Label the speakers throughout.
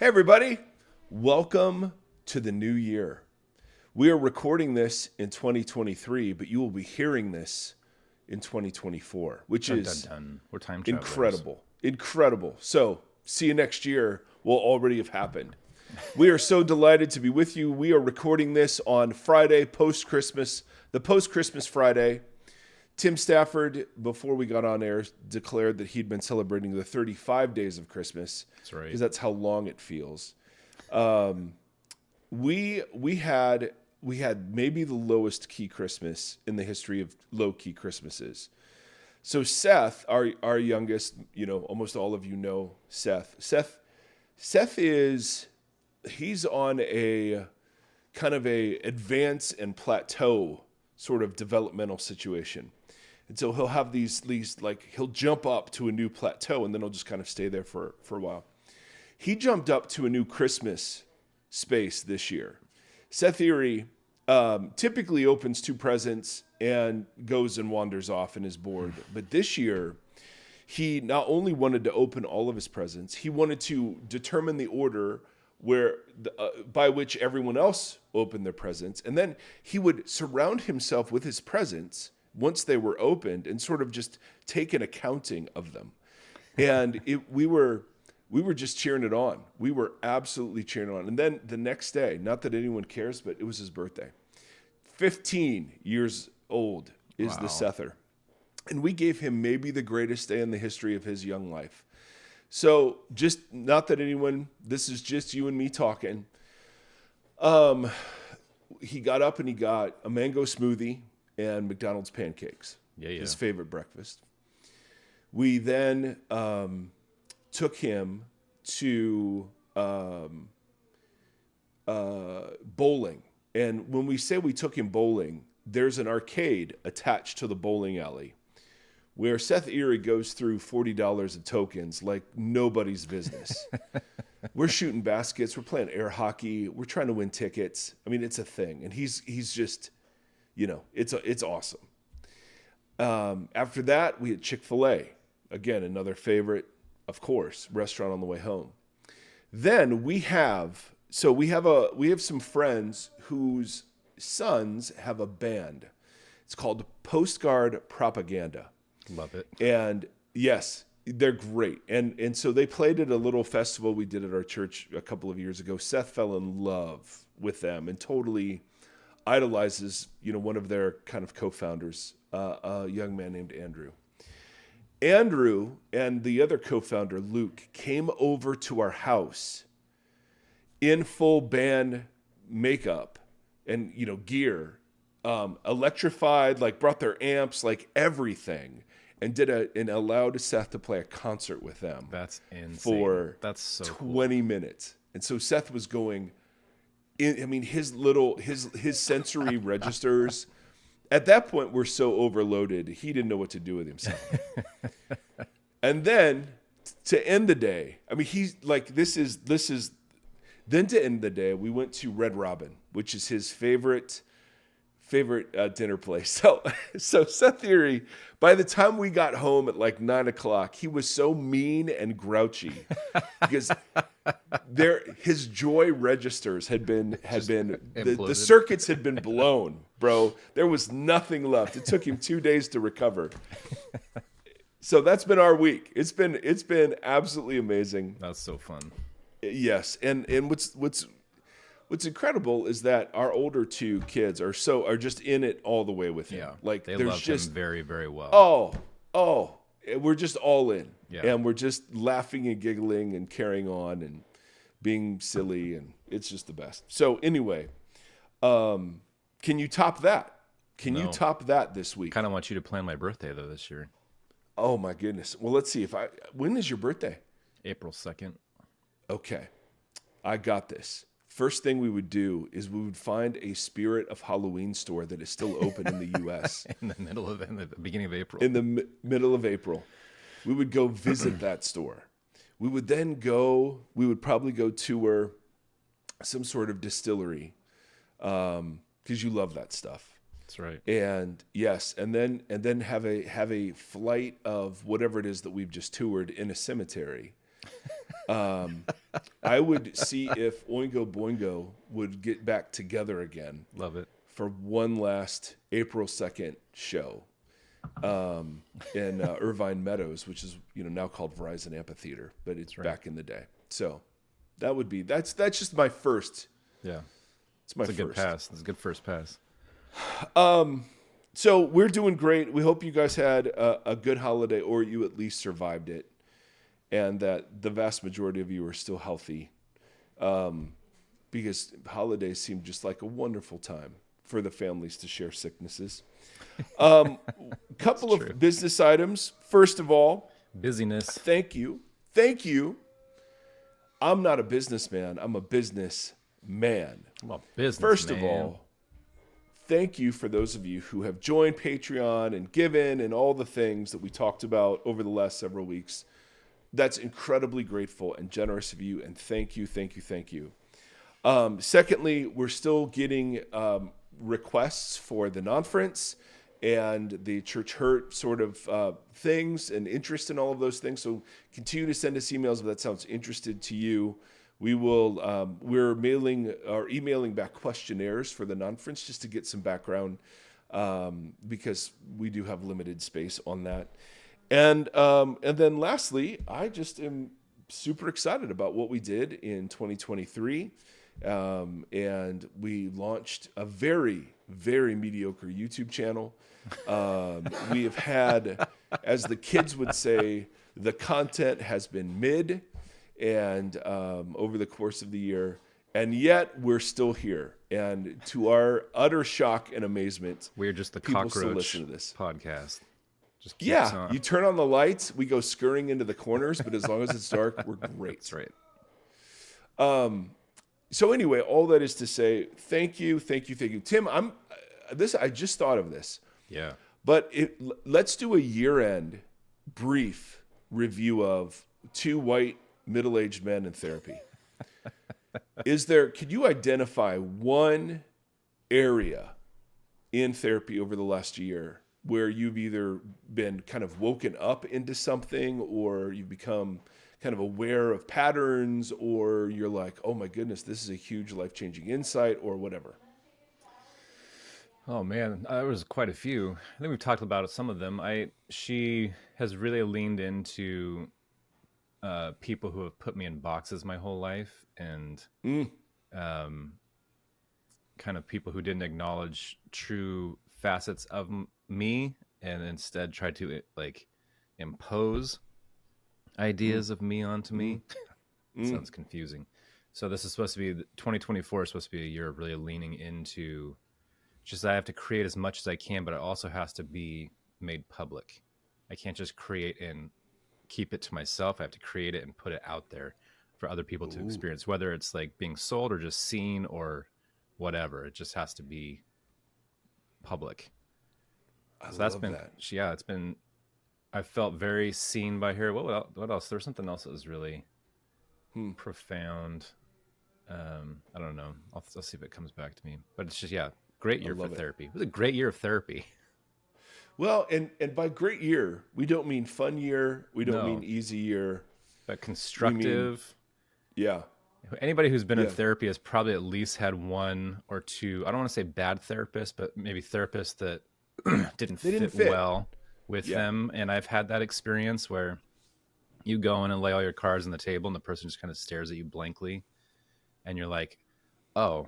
Speaker 1: Hey, everybody. Welcome to the new year. We are recording this in 2023, but you will be hearing this in 2024, which is
Speaker 2: We're time travelers.
Speaker 1: Incredible. So, see you next year will already have happened. We are so delighted to be with you. We are recording this on Friday, post-Christmas, the post-Christmas Friday. Tim Stafford, before we got on air, declared that he'd been celebrating the 35 days of Christmas.
Speaker 2: That's right.
Speaker 1: Because that's how long it feels. We had maybe the lowest key Christmas in the history of low key Christmases. So Seth, our youngest, almost all of you know Seth. Seth he's on a kind of a advance and plateau sort of developmental situation. And so he'll have these like he'll jump up to a new plateau and then he'll just kind of stay there for a while. He jumped up to a new Christmas space this year. Seth Erie typically opens two presents and goes and wanders off and is bored. But this year, he not only wanted to open all of his presents, he wanted to determine the order by which everyone else opened their presents. And then he would surround himself with his presents once they were opened and sort of just take an accounting of them. And we were just cheering it on. We were absolutely cheering it on. And then the next day, not that anyone cares, but it was his birthday. 15 years old is the Sether. And we gave him maybe the greatest day in the history of his young life. So just not that anyone, this is just you and me talking. He got up and he got a mango smoothie and McDonald's pancakes, his favorite breakfast. We then took him to bowling. And when we say we took him bowling, there's an arcade attached to the bowling alley where Seth Erie goes through $40 of tokens like nobody's business. We're shooting baskets. We're playing air hockey. We're trying to win tickets. I mean, it's a thing. And he's just, it's awesome. After that, we had Chick-fil-A. Again, another favorite, of course, restaurant on the way home. Then we have some friends whose sons have a band. It's called Postcard Propaganda.
Speaker 2: Love it.
Speaker 1: And yes, they're great. And so they played at a little festival we did at our church a couple of years ago. Seth fell in love with them and totally idolizes, one of their kind of co-founders, a young man named Andrew. Andrew and the other co-founder, Luke, came over to our house in full band makeup and, gear, electrified, like brought their amps, like everything, and allowed Seth to play a concert with them.
Speaker 2: That's insane.
Speaker 1: For
Speaker 2: That's so
Speaker 1: 20
Speaker 2: cool.
Speaker 1: minutes. And so Seth was going his sensory registers at that point were so overloaded, he didn't know what to do with himself. And then to end the day, he's like, then to end the day, we went to Red Robin, which is his favorite dinner place. So Seth Erie, by the time we got home at like 9:00, he was so mean and grouchy because his joy registers had been the circuits had been blown, bro. There was nothing left. It took him 2 days to recover. So that's been our week. It's been absolutely amazing.
Speaker 2: That's so fun.
Speaker 1: Yes, and what's incredible is that our older two kids are just in it all the way with him.
Speaker 2: Yeah,
Speaker 1: like
Speaker 2: they
Speaker 1: there's
Speaker 2: love
Speaker 1: just
Speaker 2: him very, very well.
Speaker 1: Oh, we're just all in,
Speaker 2: Yeah.
Speaker 1: and we're just laughing and giggling and carrying on and being silly, and it's just the best. So anyway, can you top that? Can you top that this week?
Speaker 2: Kind of want you to plan my birthday though this year.
Speaker 1: Oh my goodness. Well, let's see when is your birthday?
Speaker 2: April 2nd.
Speaker 1: Okay, I got this. First thing we would do is we would find a Spirit of Halloween store that is still open in the U.S.
Speaker 2: in the beginning of April.
Speaker 1: In the middle of April. We would go visit that store. We would then probably go tour some sort of distillery because you love that stuff.
Speaker 2: That's right.
Speaker 1: And yes, and then have a flight of whatever it is that we've just toured in a cemetery. I would see if Oingo Boingo would get back together again
Speaker 2: Love it.
Speaker 1: for one last April 2nd show in Irvine Meadows, which is now called Verizon Amphitheater, but it's back in the day. So that's just my first.
Speaker 2: Yeah.
Speaker 1: It's my
Speaker 2: It's a
Speaker 1: first.
Speaker 2: good pass. It's a good first pass.
Speaker 1: So we're doing great. We hope you guys had a good holiday, or you at least survived it, and that the vast majority of you are still healthy, because holidays seem just like a wonderful time for the families to share sicknesses. Couple of business items. First of all,
Speaker 2: Busyness.
Speaker 1: Thank you. I'm not a businessman. I'm a business man.
Speaker 2: Well, business.
Speaker 1: First of all, thank you for those of you who have joined Patreon and given and all the things that we talked about over the last several weeks. That's incredibly grateful and generous of you, and thank you. Secondly, we're still getting requests for the non-friends and the church hurt sort of things and interest in all of those things. So continue to send us emails if that sounds interested to you. We will. We're mailing or emailing back questionnaires for the non-friends just to get some background, because we do have limited space on that. And then lastly, I just am super excited about what we did in 2023, and we launched a very, very mediocre YouTube channel. We have had, as the kids would say, the content has been mid. And over the course of the year, and yet we're still here. And to our utter shock and amazement,
Speaker 2: we're just the
Speaker 1: people still
Speaker 2: cockroach
Speaker 1: listen to this
Speaker 2: podcast. Just keeps on.
Speaker 1: You turn on the lights, we go scurrying into the corners, but as long as it's dark, we're great.
Speaker 2: That's right.
Speaker 1: So anyway, all that is to say, thank you. Tim, I just thought of this.
Speaker 2: Yeah.
Speaker 1: But let's do a year-end brief review of two white middle-aged men in therapy. Could you identify one area in therapy over the last year where you've either been kind of woken up into something, or you've become kind of aware of patterns, or you're like, oh my goodness, this is a huge life-changing insight, or whatever?
Speaker 2: Oh man, there was quite a few. I think we've talked about some of them. She has really leaned into people who have put me in boxes my whole life, and kind of people who didn't acknowledge true facets of me, and instead tried to impose ideas of me onto me. Sounds confusing. So this is supposed to be 2024 is supposed to be a year of really leaning into just I have to create as much as I can, but it also has to be made public. I can't just create and keep it to myself. I have to create it and put it out there for other people to experience, whether it's like being sold or just seen or whatever. It just has to be public. So that's been that. Yeah, it's been, I felt very seen by her. What else? There was something else that was really profound. I don't know. I'll see if it comes back to me. But it's just, great year for therapy. It was a great year of therapy.
Speaker 1: Well, and by great year, we don't mean fun year. We don't mean easy year.
Speaker 2: But constructive.
Speaker 1: Yeah.
Speaker 2: Anybody who's been in therapy has probably at least had one or two, I don't want to say bad therapists, but maybe therapists that didn't fit well with them. And I've had that experience where you go in and lay all your cards on the table and the person just kind of stares at you blankly. And you're like, oh,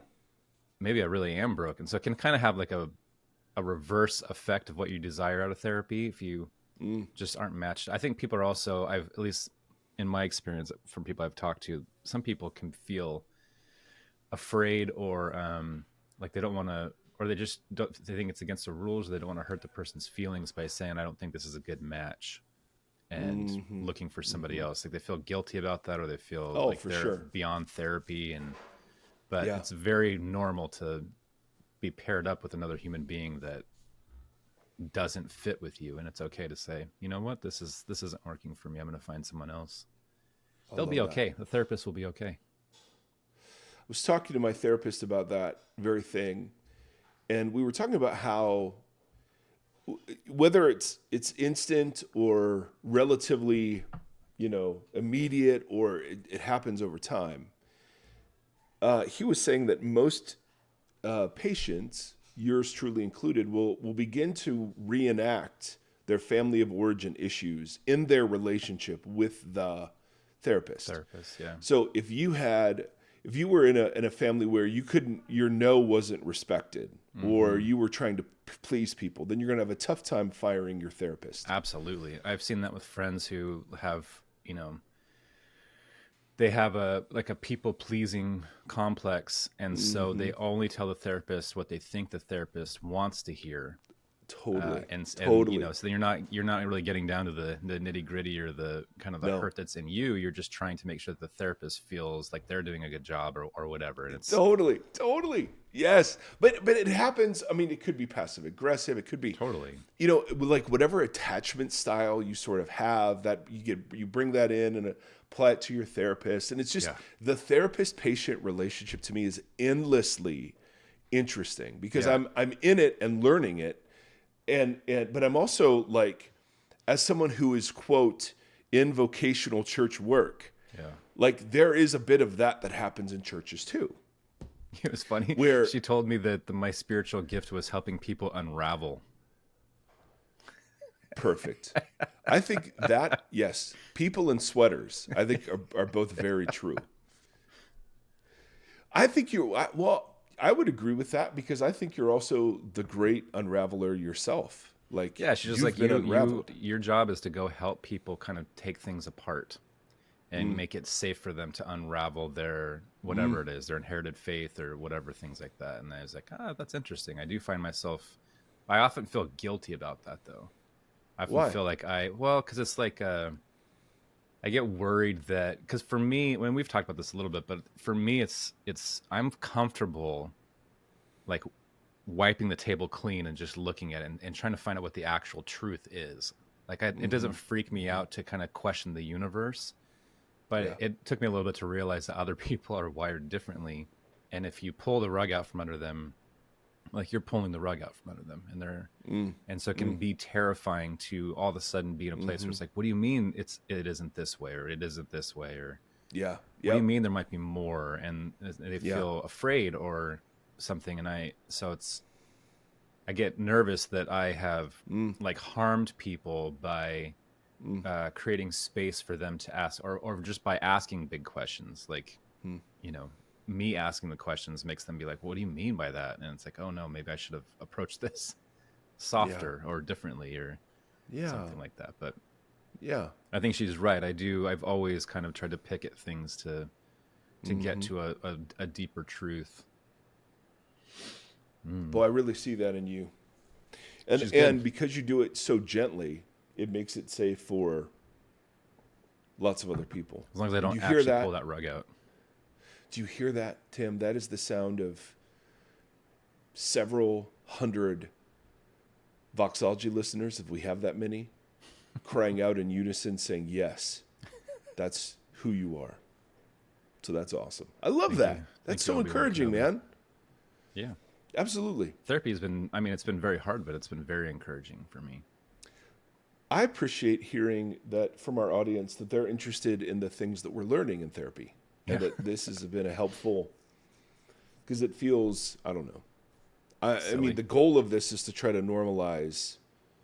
Speaker 2: maybe I really am broken. So it can kind of have like a reverse effect of what you desire out of therapy if you just aren't matched. I think people are also, at least in my experience from people I've talked to, some people can feel afraid or like they don't want to, or they just don't, they think it's against the rules. Or they don't want to hurt the person's feelings by saying, I don't think this is a good match, and looking for somebody else. Like they feel guilty about that, or they feel they're beyond therapy. But it's very normal to be paired up with another human being that doesn't fit with you, and it's okay to say, you know what, this isn't working for me. I'm going to find someone else. They'll be okay. The therapist will be okay.
Speaker 1: I was talking to my therapist about that very thing, and we were talking about how whether it's instant or relatively immediate, or it happens over time. He was saying that most patients, yours truly included, will begin to reenact their family of origin issues in their relationship with the therapist.
Speaker 2: Yeah.
Speaker 1: So if you were in a family where your no wasn't respected, or you were trying to please people, then you're going to have a tough time firing your therapist.
Speaker 2: Absolutely. I've seen that with friends who have, they have a people pleasing complex, and so they only tell the therapist what they think the therapist wants to hear.
Speaker 1: Totally.
Speaker 2: And so you're not really getting down to the nitty gritty or the kind of the hurt that's in you. You're just trying to make sure that the therapist feels like they're doing a good job or whatever. And it's
Speaker 1: totally. Yes. But it happens. I mean, it could be passive aggressive. It could be
Speaker 2: totally,
Speaker 1: like whatever attachment style you sort of have, that you bring that in and apply it to your therapist. And it's just the therapist patient relationship to me is endlessly interesting, because I'm in it and learning it. But I'm also, like, as someone who is, quote, in vocational church work, like, there is a bit of that happens in churches too.
Speaker 2: It was funny.
Speaker 1: Where
Speaker 2: she told me that my spiritual gift was helping people unravel.
Speaker 1: Perfect. I think that, yes, people in sweaters, I think are both very true. I think I would agree with that, because I think you're also the great unraveler yourself. Like,
Speaker 2: she's just like, your job is to go help people kind of take things apart and make it safe for them to unravel their whatever it is, their inherited faith or whatever, things like that. And I was like, that's interesting. I do find myself, I often feel guilty about that though. I often feel like because it's like, I get worried that, because for me, when we've talked about this a little bit, but for me, it's I'm comfortable, like, wiping the table clean and just looking at it and trying to find out what the actual truth is. Like, it doesn't freak me out to kind of question the universe, but it took me a little bit to realize that other people are wired differently, and if you pull the rug out from under them, like, you're pulling the rug out from under them, and so it can be terrifying to all of a sudden be in a place where it's like, what do you mean it isn't this way, or it isn't this way, or what do you mean there might be more, and they feel afraid or something. And I get nervous that I have like harmed people by creating space for them to ask, or just by asking big questions, like me asking the questions makes them be like, what do you mean by that? And it's like, oh no, maybe I should have approached this softer or differently, or something like that. But I think she's right. I've always kind of tried to pick at things to get to a deeper truth.
Speaker 1: Well, I really see that in you. And because you do it so gently, it makes it safe for lots of other people.
Speaker 2: As long as I don't actually pull that rug out.
Speaker 1: Do you hear that, Tim? That is the sound of several hundred Voxology listeners, if we have that many, crying out in unison saying, yes, that's who you are. So that's awesome. I love that. That's so encouraging, man.
Speaker 2: Yeah.
Speaker 1: Absolutely.
Speaker 2: Therapy has been, it's been very hard, but it's been very encouraging for me.
Speaker 1: I appreciate hearing that from our audience, that they're interested in the things that we're learning in therapy. And that this has been a helpful, because it feels, I don't know. I mean, the goal of this is to try to normalize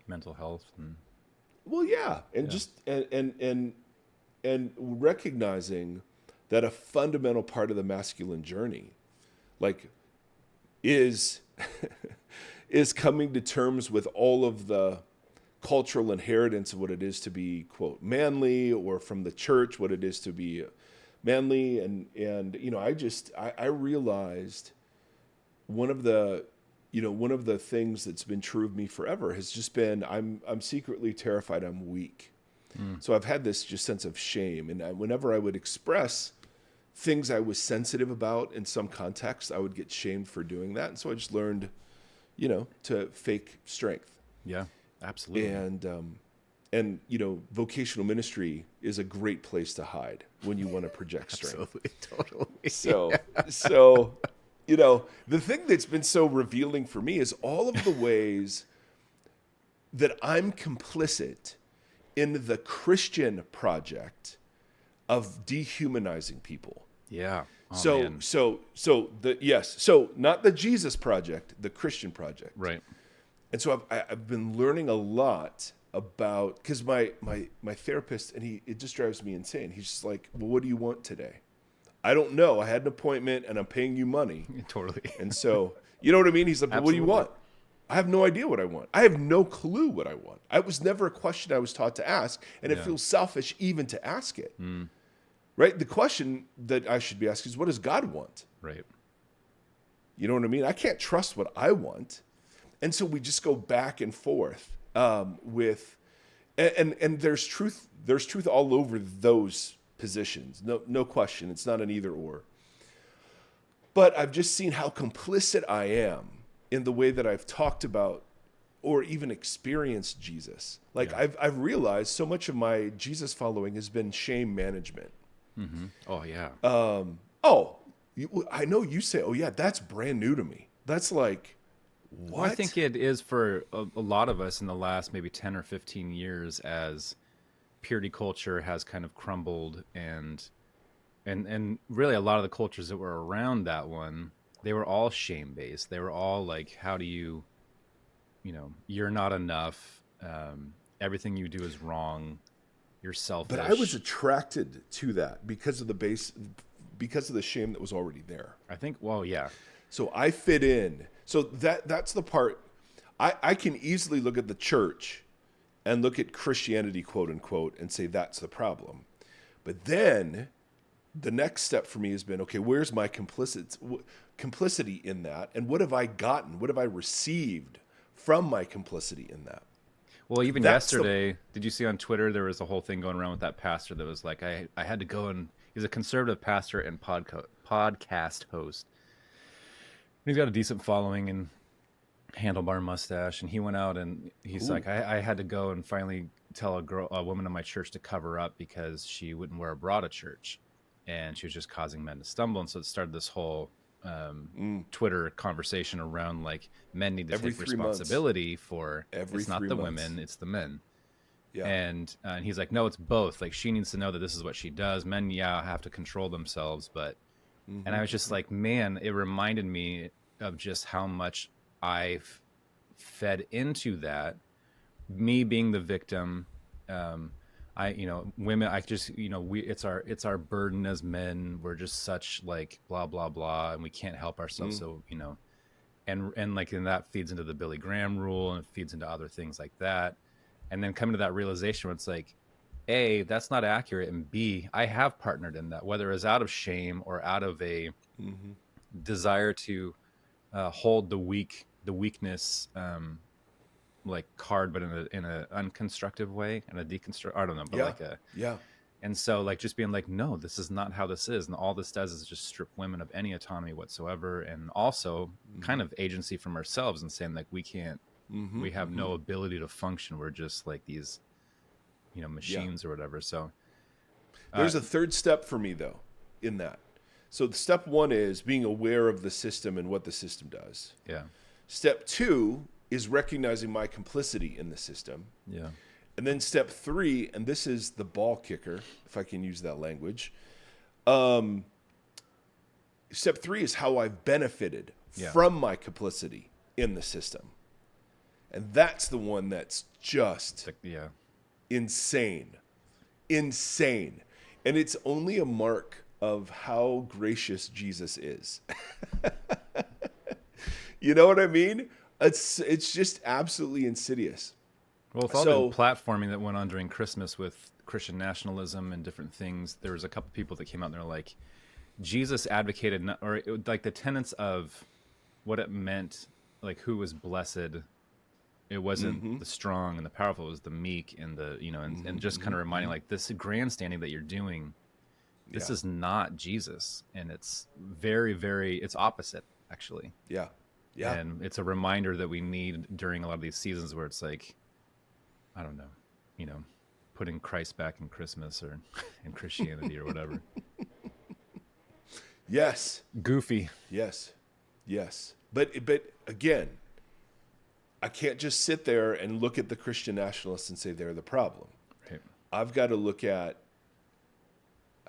Speaker 2: mental health.
Speaker 1: Just and recognizing that a fundamental part of the masculine journey, like, is coming to terms with all of the cultural inheritance of what it is to be, quote, manly, or from the church, what it is to be manly. And I realized one of the things that's been true of me forever has just been, I'm secretly terrified I'm weak. So I've had this just sense of shame. And whenever I would express things I was sensitive about in some context, I would get shamed for doing that. And so I just learned, to fake strength.
Speaker 2: Yeah, absolutely.
Speaker 1: And vocational ministry is a great place to hide when you want to project strength.
Speaker 2: Absolutely, totally.
Speaker 1: So, the thing that's been so revealing for me is all of the ways that I'm complicit in the Christian project of dehumanizing people.
Speaker 2: Yeah. Oh,
Speaker 1: So
Speaker 2: man.
Speaker 1: so not the Jesus project, the Christian project.
Speaker 2: Right.
Speaker 1: And so I've been learning a lot about, because my therapist, and it just drives me insane. He's just like, well, what do you want today? I don't know. I had an appointment and I'm paying you money.
Speaker 2: Totally.
Speaker 1: And so, you know what I mean? He's like, well, what do you want? I have no idea what I want. I have no clue what I want. It was never a question I was taught to ask, and it feels selfish even to ask it. Right? The question that I should be asking is, what does God want?
Speaker 2: Right.
Speaker 1: You know what I mean? I can't trust what I want. And so we just go back and forth with, and there's truth all over those positions. No question. It's not an either or. But I've just seen how complicit I am in the way that I've talked about or even experienced Jesus. Like I've realized so much of my Jesus following has been shame management.
Speaker 2: Mm-hmm. Oh yeah.
Speaker 1: I know you say, oh yeah, that's brand new to me. That's like, what?
Speaker 2: Well, I think it is for a lot of us in the last maybe 10 or 15 years, as purity culture has kind of crumbled, and really a lot of the cultures that were around that one, they were all shame based. They were all like, how do you you're not enough. Everything you do is wrong. You're selfish.
Speaker 1: But I was attracted to that because of the shame that was already there.
Speaker 2: I think, well, yeah.
Speaker 1: So I fit in. So that's the part. I can easily look at the church and look at Christianity, quote unquote, and say that's the problem. But then the next step for me has been, okay, where's my complicity in that? And what have I gotten? What have I received from my complicity in that?
Speaker 2: Well, even yesterday, did you see on Twitter, there was a whole thing going around with that pastor that was like, I had to go, and he's a conservative pastor and podcast host. He's got a decent following and handlebar mustache. And he went out and he's like, I had to go and finally tell a woman in my church to cover up because she wouldn't wear a bra to church. And she was just causing men to stumble. And so it started this whole Twitter conversation around like men need to take responsibility for it's not the women, it's the men. Yeah. And he's like, no, it's both. Like, she needs to know that this is what she does. Men, have to control themselves. But, and I was just like, man, it reminded me of just how much I've fed into that, me being the victim. Women, it's our burden as men. We're just such like blah, blah, blah, and we can't help ourselves. So, and like, and that feeds into the Billy Graham rule, and it feeds into other things like that. And then coming to that realization where it's like, A, that's not accurate. And B, I have partnered in that, whether it's out of shame or out of a desire to hold the weakness, like card, but in a unconstructive way, in a deconstruct. I don't know, but and so like just being like, no, this is not how this is, and all this does is just strip women of any autonomy whatsoever, and also kind of agency from ourselves, and saying like we can't, we have no ability to function. We're just like these, machines or whatever. So
Speaker 1: there's a third step for me though in that. So the step one is being aware of the system and what the system does. Yeah. Step two is recognizing my complicity in the system. Yeah. And then step three, and this is the ball kicker, if I can use that language. Step three is how I've benefited from my complicity in the system. And that's the one that's just insane. Insane. And it's only a mark of how gracious Jesus is. You know what I mean? It's just absolutely insidious.
Speaker 2: Well, with all the platforming that went on during Christmas with Christian nationalism and different things, there was a couple people that came out and they're like, Jesus advocated, like the tenets of what it meant, like who was blessed. It wasn't the strong and the powerful; it was the meek and the and just kind of reminding like this grandstanding that you're doing. This is not Jesus, and it's very, very. It's opposite, actually. Yeah. Yeah. And it's a reminder that we need during a lot of these seasons where it's like, I don't know, putting Christ back in Christmas or in Christianity or whatever.
Speaker 1: Yes.
Speaker 2: Goofy.
Speaker 1: Yes. Yes. But again, I can't just sit there and look at the Christian nationalists and say they're the problem. Right. I've got to look at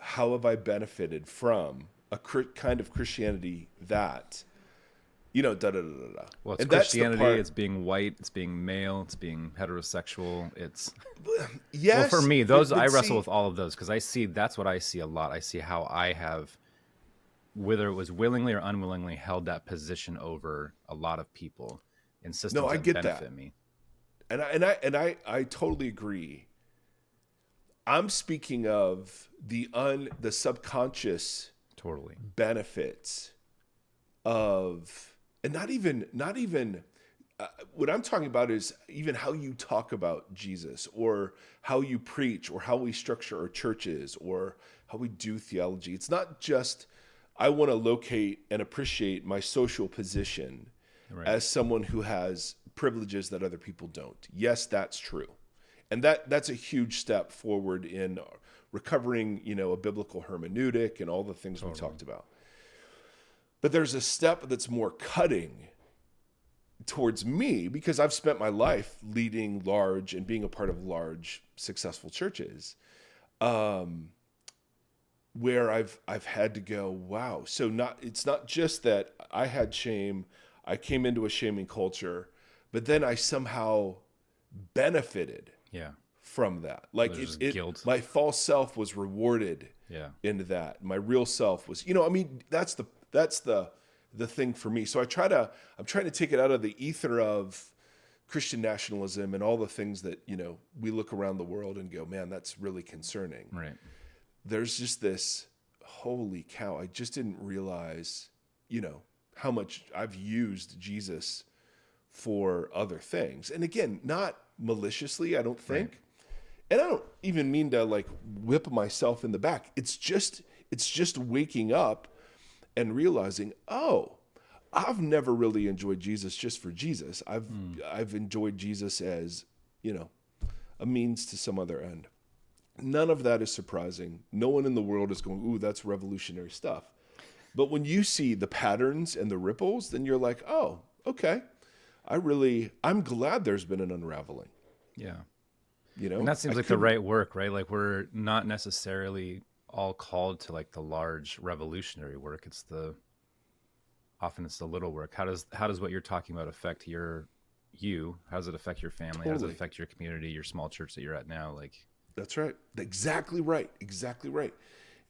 Speaker 1: how have I benefited from a kind of Christianity that, da da da da da.
Speaker 2: Well, it's
Speaker 1: And
Speaker 2: Christianity.
Speaker 1: That's the part.
Speaker 2: It's being white. It's being male. It's being heterosexual. It's
Speaker 1: Yes.
Speaker 2: well, for me,
Speaker 1: but
Speaker 2: I wrestle
Speaker 1: see,
Speaker 2: with all of those because that's what I see a lot. I see how I have, whether it was willingly or unwillingly, held that position over a lot of people in systems
Speaker 1: I
Speaker 2: that
Speaker 1: get
Speaker 2: benefit
Speaker 1: that.
Speaker 2: me.
Speaker 1: And I totally agree. I'm speaking of the subconscious
Speaker 2: Totally
Speaker 1: benefits of, and not even what I'm talking about is even how you talk about Jesus, or how you preach, or how we structure our churches, or how we do theology. It's not just I want to locate and appreciate my social position as someone who has privileges that other people don't. Yes, that's true. And that's a huge step forward in recovering, a biblical hermeneutic and all the things we talked about. But there's a step that's more cutting towards me, because I've spent my life leading large and being a part of large, successful churches, where I've had to go, wow. So it's not just that I had shame, I came into a shaming culture, but then I somehow benefited from that. Like
Speaker 2: guilt.
Speaker 1: My false self was rewarded into that. My real self was, that's the thing for me. So I'm trying to take it out of the ether of Christian nationalism and all the things that, we look around the world and go, man, that's really concerning.
Speaker 2: Right.
Speaker 1: There's just this, holy cow, I just didn't realize, how much I've used Jesus for other things. And again, not maliciously, I don't think. Right. And I don't even mean to like whip myself in the back. It's just waking up and realizing, oh, I've never really enjoyed Jesus just for Jesus. I've enjoyed Jesus as, a means to some other end. None of that is surprising. No one in the world is going, ooh, that's revolutionary stuff. But when you see the patterns and the ripples, then you're like, oh, okay. I'm glad there's been an unraveling.
Speaker 2: Yeah. And that seems like the right work, right? Like we're not necessarily all called to like the large revolutionary work. Often it's the little work. How does what you're talking about affect you? How does it affect your family?
Speaker 1: Totally.
Speaker 2: How does it affect your community, your small church that you're at now? Like,
Speaker 1: that's right. Exactly right.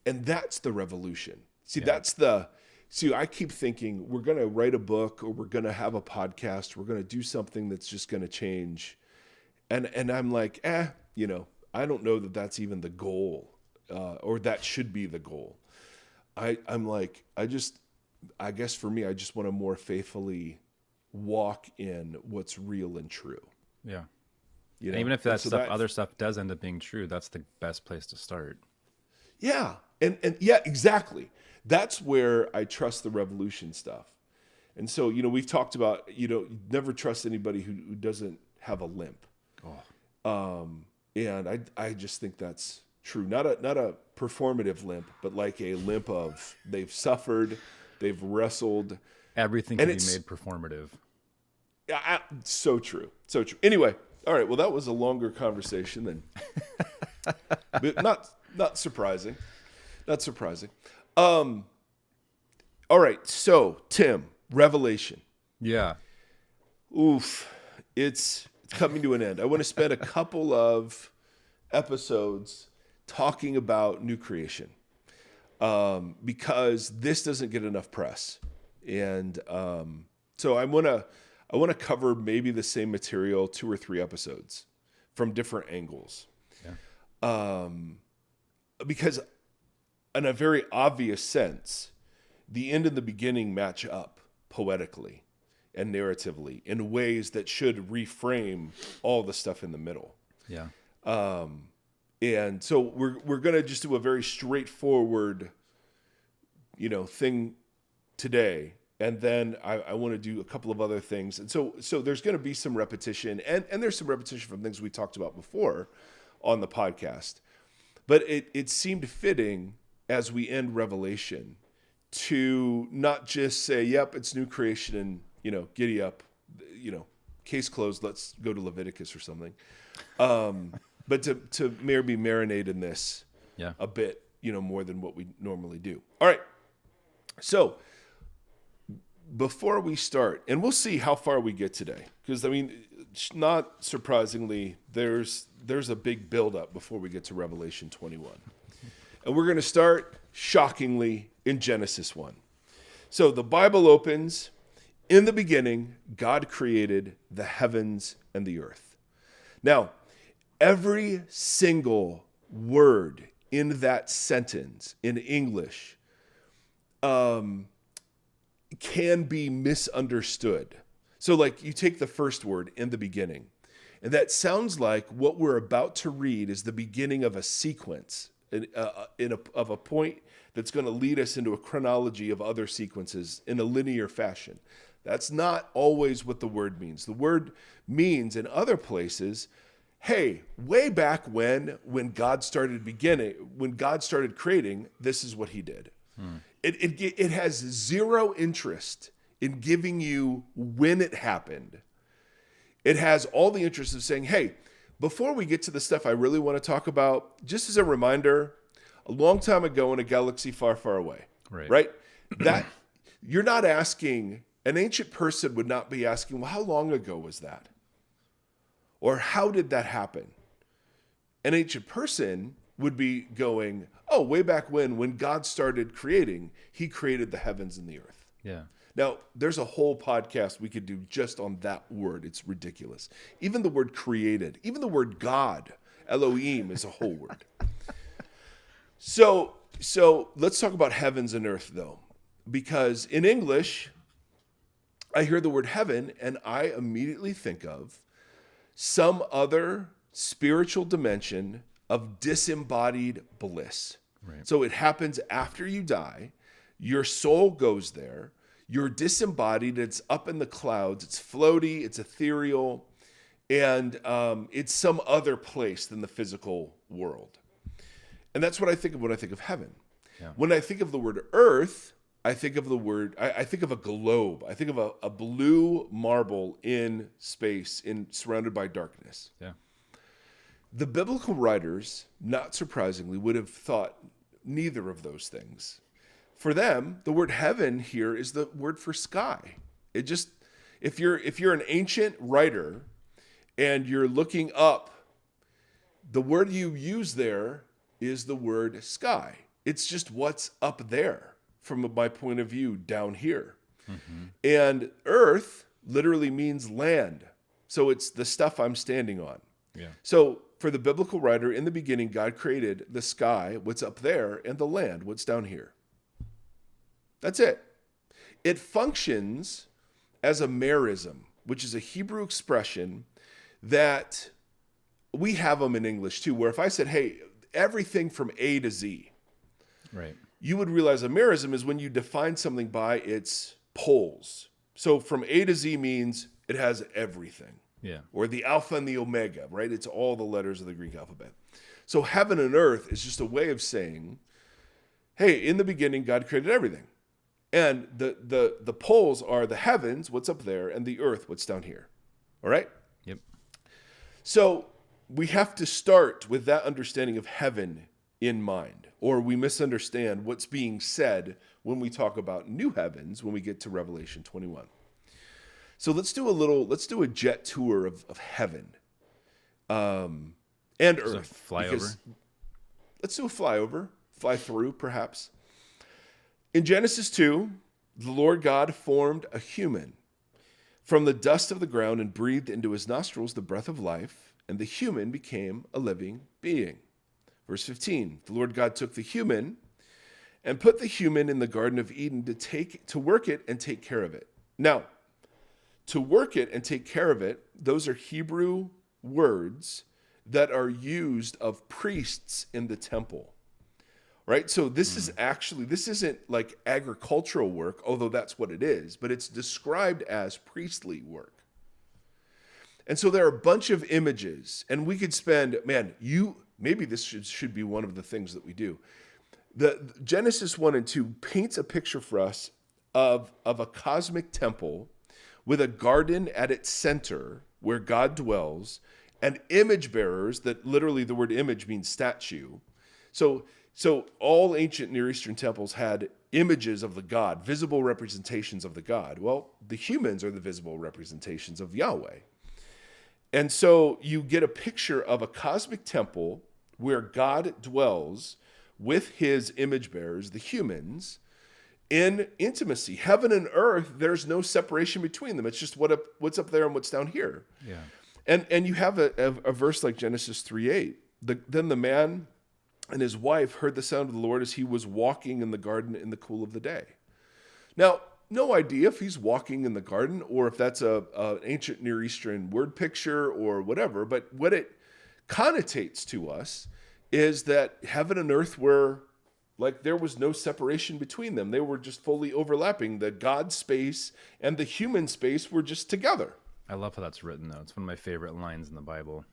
Speaker 1: And that's the revolution. See, I keep thinking we're going to write a book, or we're going to have a podcast. We're going to do something that's just going to change. And I'm like, I don't know that that's even the goal, or that should be the goal. I'm like, I guess for me, I just want to more faithfully walk in what's real and true.
Speaker 2: Yeah. And even if other stuff does end up being true, that's the best place to start.
Speaker 1: Yeah. And yeah, exactly. That's where I trust the revolution stuff. And so, we've talked about, never trust anybody who doesn't have a limp.
Speaker 2: Oh.
Speaker 1: And I just think that's true. Not a performative limp, but like a limp of they've suffered, they've wrestled.
Speaker 2: Everything can be made performative.
Speaker 1: So true. Anyway, all right. Well, that was a longer conversation than, but not surprising. All right. So Tim, Revelation.
Speaker 2: Yeah.
Speaker 1: Oof. It's coming to an end. I want to spend a couple of episodes talking about new creation, because this doesn't get enough press. And so I want to cover maybe the same material 2 or 3 episodes from different angles. Yeah. Because in a very obvious sense, the end and the beginning match up poetically and narratively in ways that should reframe all the stuff in the middle.
Speaker 2: Yeah.
Speaker 1: And so we're going to just do a very straightforward, thing today. And then I want to do a couple of other things. And so there's going to be some repetition, and there's some repetition from things we talked about before on the podcast. But it seemed fitting as we end Revelation to not just say, yep, it's new creation and, giddy up, case closed, let's go to Leviticus or something. but to maybe marinate in this a bit, more than what we normally do. All right. So before we start, and we'll see how far we get today, because not surprisingly, there's a big buildup before we get to Revelation 21. And we're going to start, shockingly, in Genesis 1. So the Bible opens, in the beginning, God created the heavens and the earth. Now, every single word in that sentence in English can be misunderstood. So like you take the first word, in the beginning, and that sounds like what we're about to read is the beginning of a sequence of a point that's going to lead us into a chronology of other sequences in a linear fashion. That's not always what the word means. The word means in other places, hey, way back when God started creating, this is what he did. It has zero interest in giving you when it happened. It has all the interest of saying, hey, before we get to the stuff I really want to talk about, just as a reminder, a long time ago in a galaxy far, far away, right? That you're not asking, an ancient person would not be asking, well, how long ago was that? Or how did that happen? An ancient person would be going, oh, way back when God started creating, he created the heavens and the earth.
Speaker 2: Yeah.
Speaker 1: Now, there's a whole podcast we could do just on that word. It's ridiculous. Even the word created, even the word God, Elohim, is a whole word. So let's talk about heavens and earth, though, because in English, I hear the word heaven, and I immediately think of some other spiritual dimension of disembodied bliss.
Speaker 2: Right.
Speaker 1: So it happens after you die. Your soul goes there. You're disembodied. It's up in the clouds. It's floaty. It's ethereal. And it's some other place than the physical world. And that's what I think of when I think of heaven. Yeah. When I think of the word earth, I think of I think of a globe. I think of a blue marble in space, surrounded by darkness.
Speaker 2: Yeah.
Speaker 1: The biblical writers, not surprisingly, would have thought neither of those things. For them, the word heaven here is the word for sky. It just, if you're an ancient writer and you're looking up, the word you use there is the word sky. It's just what's up there from my point of view down here. Mm-hmm. And earth literally means land. So it's the stuff I'm standing on.
Speaker 2: Yeah.
Speaker 1: So for the biblical writer, in the beginning, God created the sky, what's up there, and the land, what's down here. That's it. It functions as a merism, which is a Hebrew expression that we have them in English too, where if I said, hey, everything from A to Z,
Speaker 2: right,
Speaker 1: you would realize a merism is when you define something by its poles. So from A to Z means it has everything.
Speaker 2: Yeah.
Speaker 1: Or the alpha and the omega, right? It's all the letters of the Greek alphabet. So heaven and earth is just a way of saying, hey, in the beginning, God created everything. And the poles are the heavens, what's up there, and the earth, what's down here. All right?
Speaker 2: Yep.
Speaker 1: So we have to start with that understanding of heaven in mind, or we misunderstand what's being said when we talk about new heavens when we get to Revelation 21. So let's do a jet tour of heaven and earth.
Speaker 2: Flyover.
Speaker 1: Let's do a flyover, fly through perhaps. In Genesis 2, the Lord God formed a human from the dust of the ground and breathed into his nostrils the breath of life, and the human became a living being. Verse 15, the Lord God took the human and put the human in the Garden of Eden to work it and take care of it. Now, to work it and take care of it, those are Hebrew words that are used of priests in the temple. Right? So this isn't like agricultural work, although that's what it is, but it's described as priestly work. And so there are a bunch of images, and we could spend, maybe this should be one of the things that we do. The Genesis 1 and 2 paints a picture for us of a cosmic temple with a garden at its center where God dwells, and image bearers, that literally the word image means statue. So all ancient Near Eastern temples had images of the god, visible representations of the god. Well, the humans are the visible representations of Yahweh. And so you get a picture of a cosmic temple where God dwells with his image bearers, the humans, in intimacy. Heaven and earth, there's no separation between them. It's just what's up there and what's down here.
Speaker 2: Yeah.
Speaker 1: And you have a verse like Genesis 3:8. Then the man and his wife heard the sound of the Lord as he was walking in the garden in the cool of the day. Now, no idea if he's walking in the garden or if that's an ancient Near Eastern word picture or whatever, but what it connotates to us is that heaven and earth were like there was no separation between them. They were just fully overlapping. The God space and the human space were just together.
Speaker 2: I love how that's written, though. It's one of my favorite lines in the Bible.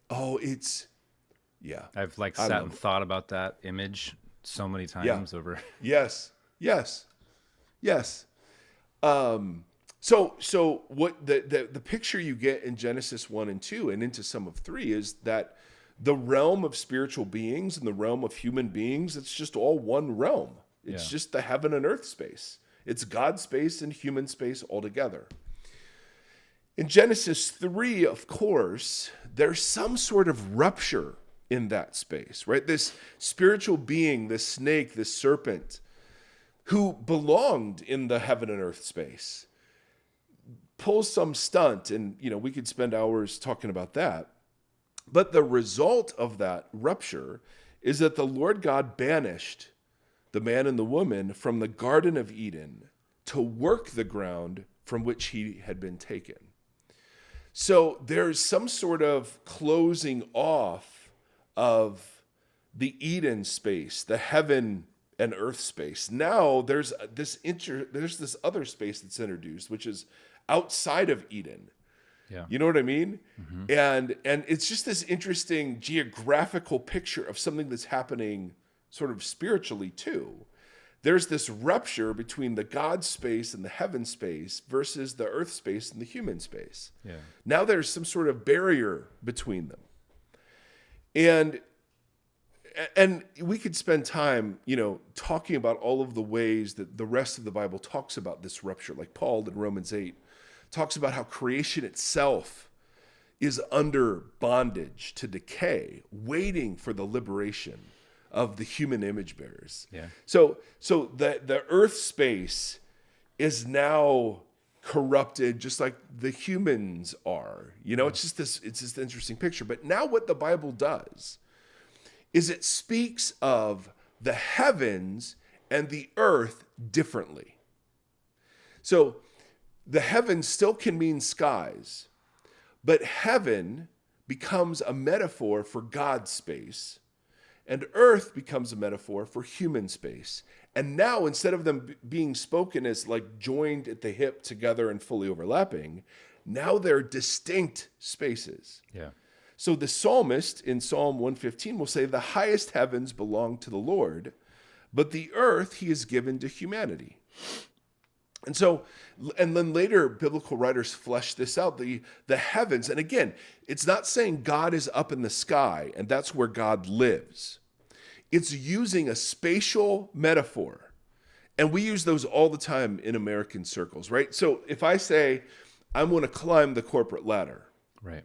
Speaker 1: Oh, yeah.
Speaker 2: I've sat and thought about that image so many times over.
Speaker 1: Yes. So what the picture you get in Genesis 1 and 2 and into some of 3 is that the realm of spiritual beings and the realm of human beings, it's just all one realm. It's just the heaven and earth space. It's God space and human space all together. In Genesis 3, of course, there's some sort of rupture in that space, right? This spiritual being, this snake, this serpent, who belonged in the heaven and earth space, pulls some stunt, and we could spend hours talking about that. But the result of that rupture is that the Lord God banished the man and the woman from the Garden of Eden to work the ground from which he had been taken. So there's some sort of closing off of the Eden space, the heaven and earth space. Now there's this other space that's introduced, which is outside of Eden.
Speaker 2: Yeah.
Speaker 1: You know what I mean?
Speaker 2: Mm-hmm.
Speaker 1: And it's just this interesting geographical picture of something that's happening sort of spiritually too. There's this rupture between the God space and the heaven space versus the earth space and the human space.
Speaker 2: Yeah.
Speaker 1: Now there's some sort of barrier between them. And we could spend time, talking about all of the ways that the rest of the Bible talks about this rupture, like Paul in Romans 8 talks about how creation itself is under bondage to decay, waiting for the liberation of the human image bearers.
Speaker 2: Yeah.
Speaker 1: So the earth space is now corrupted just like the humans are. It's just this interesting picture. But now what the Bible does is it speaks of the heavens and the earth differently. So the heavens still can mean skies, but heaven becomes a metaphor for God's space, and earth becomes a metaphor for human space. And now, instead of them being spoken as like joined at the hip together and fully overlapping, now they're distinct spaces.
Speaker 2: Yeah.
Speaker 1: So the psalmist in Psalm 115 will say, the highest heavens belong to the Lord, but the earth he has given to humanity. And then later biblical writers flesh this out, the heavens. And again, it's not saying God is up in the sky and that's where God lives. It's using a spatial metaphor. And we use those all the time in American circles, right? So if I say, I'm going to climb the corporate ladder.
Speaker 2: Right.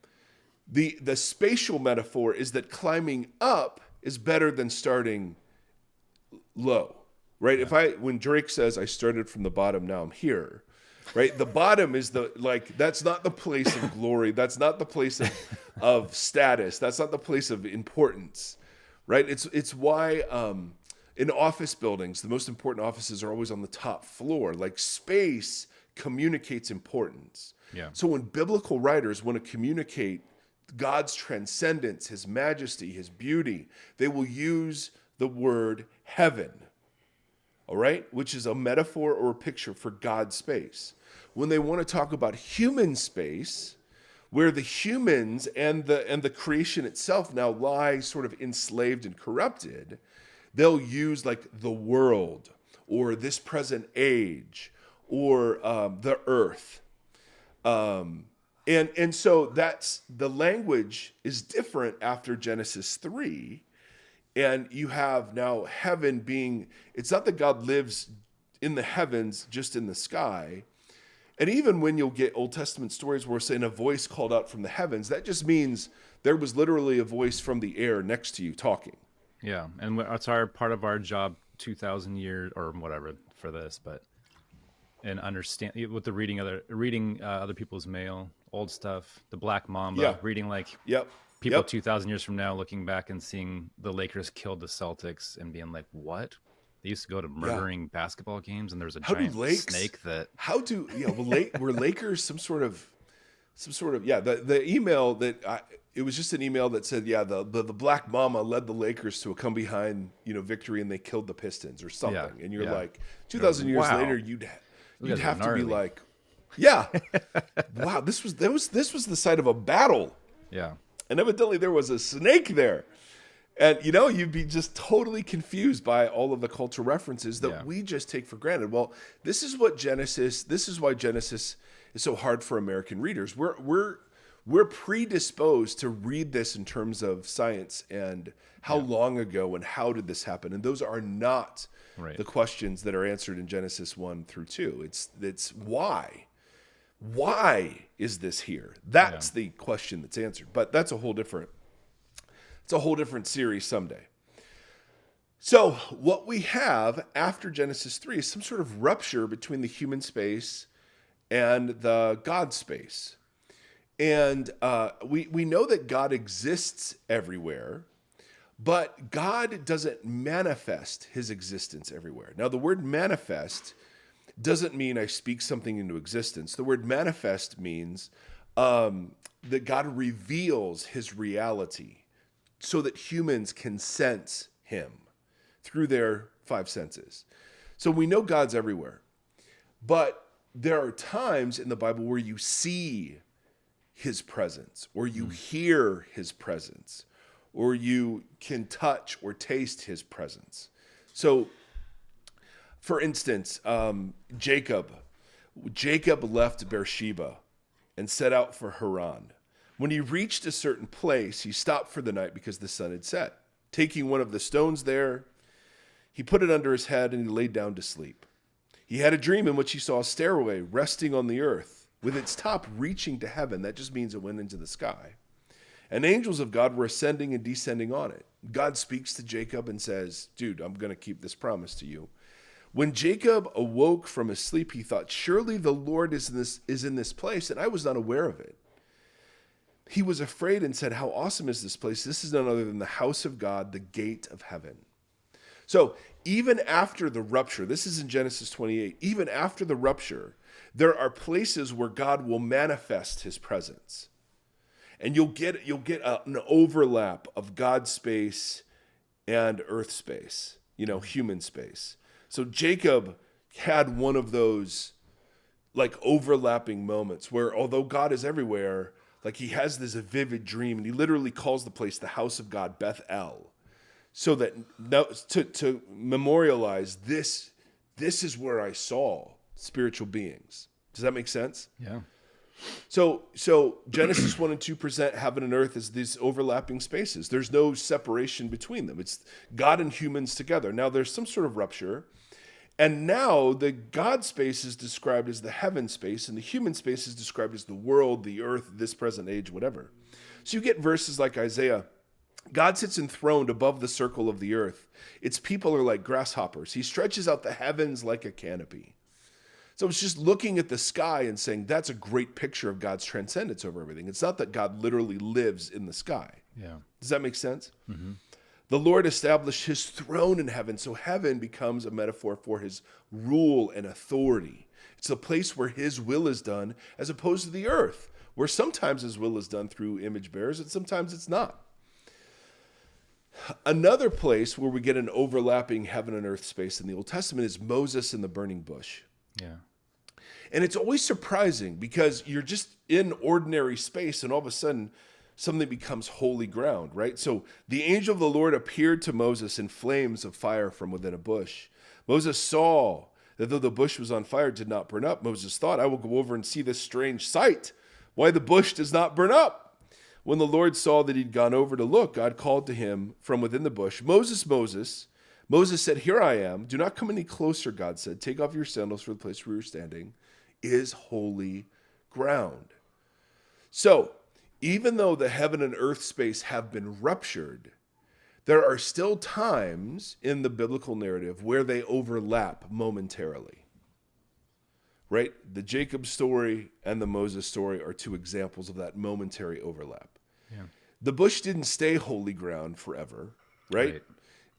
Speaker 1: The spatial metaphor is that climbing up is better than starting low. Right? Yeah. When Drake says, I started from the bottom, now I'm here, right? The bottom is that's not the place of glory. That's not the place of status. That's not the place of importance, right? It's why in office buildings, the most important offices are always on the top floor. Like space communicates importance.
Speaker 2: Yeah.
Speaker 1: So when biblical writers want to communicate God's transcendence, his majesty, his beauty, they will use the word heaven. All right, which is a metaphor or a picture for God's space. When they want to talk about human space, where the humans and the creation itself now lie sort of enslaved and corrupted, they'll use like the world or this present age or the earth. And so that's the language is different after Genesis 3. And you have now heaven being, it's not that God lives in the heavens, just in the sky. And even when you'll get Old Testament stories where saying a voice called out from the heavens, that just means there was literally a voice from the air next to you talking.
Speaker 2: Yeah, and that's part of our job, 2,000 years or whatever for this, but and understand with the reading other people's mail, old stuff, the Black Mamba, reading like people 2,000 years from now, looking back and seeing the Lakers killed the Celtics and being like, what? They used to go to murdering basketball games, and there was a giant snake that.
Speaker 1: Were Lakers some sort of the email that it was just an email that said the Black Mama led the Lakers to a come behind victory, and they killed the Pistons or something, and you're like 2,000 years later you'd have to be like, wow, this was the site of a battle, and evidently there was a snake there. And, you'd be just totally confused by all of the cultural references that we just take for granted. Well, this is why Genesis is so hard for American readers. We're predisposed to read this in terms of science and how long ago and how did this happen. And those are not the questions that are answered in Genesis 1 through 2. It's why. Why is this here? That's the question that's answered. But that's a whole different series someday. So what we have after Genesis 3 is some sort of rupture between the human space and the God space. And we know that God exists everywhere, but God doesn't manifest his existence everywhere. Now, the word manifest doesn't mean I speak something into existence. The word manifest means that God reveals his reality so that humans can sense him through their five senses. So we know God's everywhere. But there are times in the Bible where you see his presence, or you hear his presence, or you can touch or taste his presence. So, for instance, Jacob left Beersheba and set out for Haran. When he reached a certain place, he stopped for the night because the sun had set. Taking one of the stones there, he put it under his head and he laid down to sleep. He had a dream in which he saw a stairway resting on the earth with its top reaching to heaven. That just means it went into the sky. And angels of God were ascending and descending on it. God speaks to Jacob and says, dude, I'm going to keep this promise to you. When Jacob awoke from his sleep, he thought, surely the Lord is in this place, and I was not aware of it. He was afraid and said, how awesome is this place? This is none other than the house of God, the gate of heaven. So even after the rupture, this is in Genesis 28, even after the rupture, there are places where God will manifest his presence. And you'll get an overlap of God's space and earth space, human space. So Jacob had one of those like overlapping moments where although God is everywhere, like he has this vivid dream, and he literally calls the place the house of God, Beth El, so that to memorialize this is where I saw spiritual beings. Does that make sense?
Speaker 2: Yeah.
Speaker 1: So Genesis 1 and 2 present heaven and earth as these overlapping spaces. There's no separation between them. It's God and humans together. Now there's some sort of rupture. And now the God space is described as the heaven space, and the human space is described as the world, the earth, this present age, whatever. So you get verses like Isaiah. God sits enthroned above the circle of the earth. Its people are like grasshoppers. He stretches out the heavens like a canopy. So it's just looking at the sky and saying, that's a great picture of God's transcendence over everything. It's not that God literally lives in the sky.
Speaker 2: Yeah.
Speaker 1: Does that make sense?
Speaker 2: Mm-hmm.
Speaker 1: The Lord established his throne in heaven. So heaven becomes a metaphor for his rule and authority. It's a place where his will is done, as opposed to the earth, where sometimes his will is done through image bearers and sometimes it's not. Another place where we get an overlapping heaven and earth space in the Old Testament is Moses and the burning bush.
Speaker 2: Yeah.
Speaker 1: And it's always surprising because you're just in ordinary space and all of a sudden something becomes holy ground, right? So the angel of the Lord appeared to Moses in flames of fire from within a bush. Moses saw that though the bush was on fire, it did not burn up. Moses thought, I will go over and see this strange sight. why the bush does not burn up. When the Lord saw that he'd gone over to look, God called to him from within the bush, Moses, Moses. Moses said, here I am. Do not come any closer, God said. Take off your sandals, for the place where you're standing is holy ground. So, even though the heaven and earth space have been ruptured, there are still times in the biblical narrative where they overlap momentarily. Right? The Jacob story and the Moses story are two examples of that momentary overlap.
Speaker 2: Yeah.
Speaker 1: The bush didn't stay holy ground forever, right?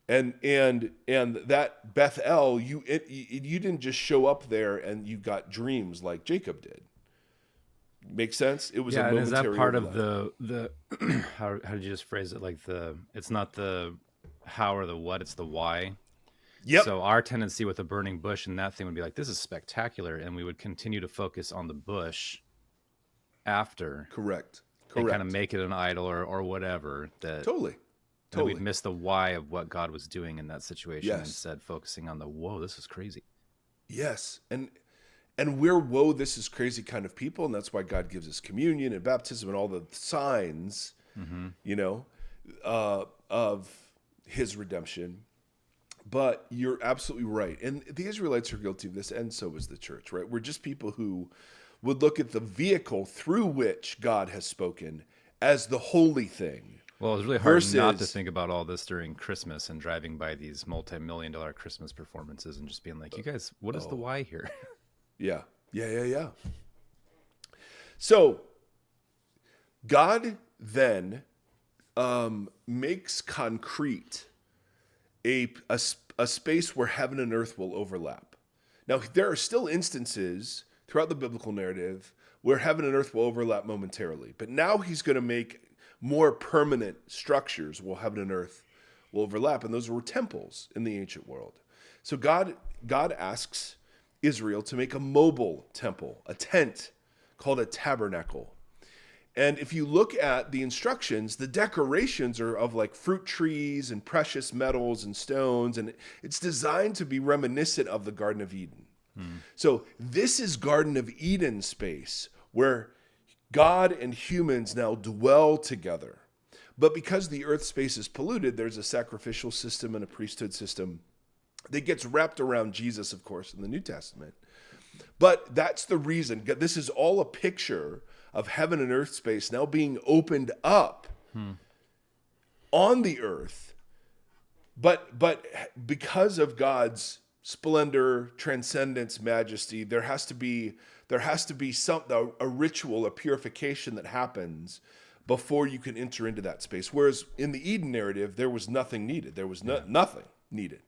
Speaker 1: And that Bethel, you didn't just show up there and you got dreams like Jacob did. Make sense? It was a momentary.
Speaker 2: And is that part
Speaker 1: overlap.
Speaker 2: of the how did you just phrase it? Like it's not the how or the what, it's the why.
Speaker 1: Yep.
Speaker 2: So our tendency with a burning bush and that thing would be like, this is spectacular, and we would continue to focus on the bush after.
Speaker 1: Correct.
Speaker 2: And kind of make it an idol or whatever.
Speaker 1: Totally.
Speaker 2: We'd miss the why of what God was doing in that situation, instead focusing on the, whoa, this is crazy. Yes.
Speaker 1: And we're, whoa, this is crazy kind of people. And that's why God gives us communion and baptism and all the signs, of his redemption. But you're absolutely right. And the Israelites are guilty of this, and so is the church, right? We're just people who would look at the vehicle through which God has spoken as the holy thing.
Speaker 2: Well, it's really hard not to think about all this during Christmas and driving by these multi-million-dollar Christmas performances and just being like, you guys, what is the why here?
Speaker 1: Yeah. So God then makes concrete a space where heaven and earth will overlap. Now, there are still instances throughout the biblical narrative where heaven and earth will overlap momentarily, but now he's going to make more permanent structures where heaven and earth will overlap, and those were temples in the ancient world. So God asks Israel to make a mobile temple, a tent called a tabernacle. And if you look at the instructions, the decorations are of like fruit trees and precious metals and stones, and it's designed to be reminiscent of the Garden of Eden. So this is Garden of Eden space where God and humans now dwell together. But because the earth space is polluted, there's a sacrificial system and a priesthood system that gets wrapped around Jesus, of course, in the New Testament. But that's the reason. This is all a picture of heaven and earth space now being opened up on the earth. But because of God's splendor, transcendence, majesty, there has to be a ritual, a purification that happens before you can enter into that space. Whereas in the Eden narrative, there was nothing needed. There was nothing needed.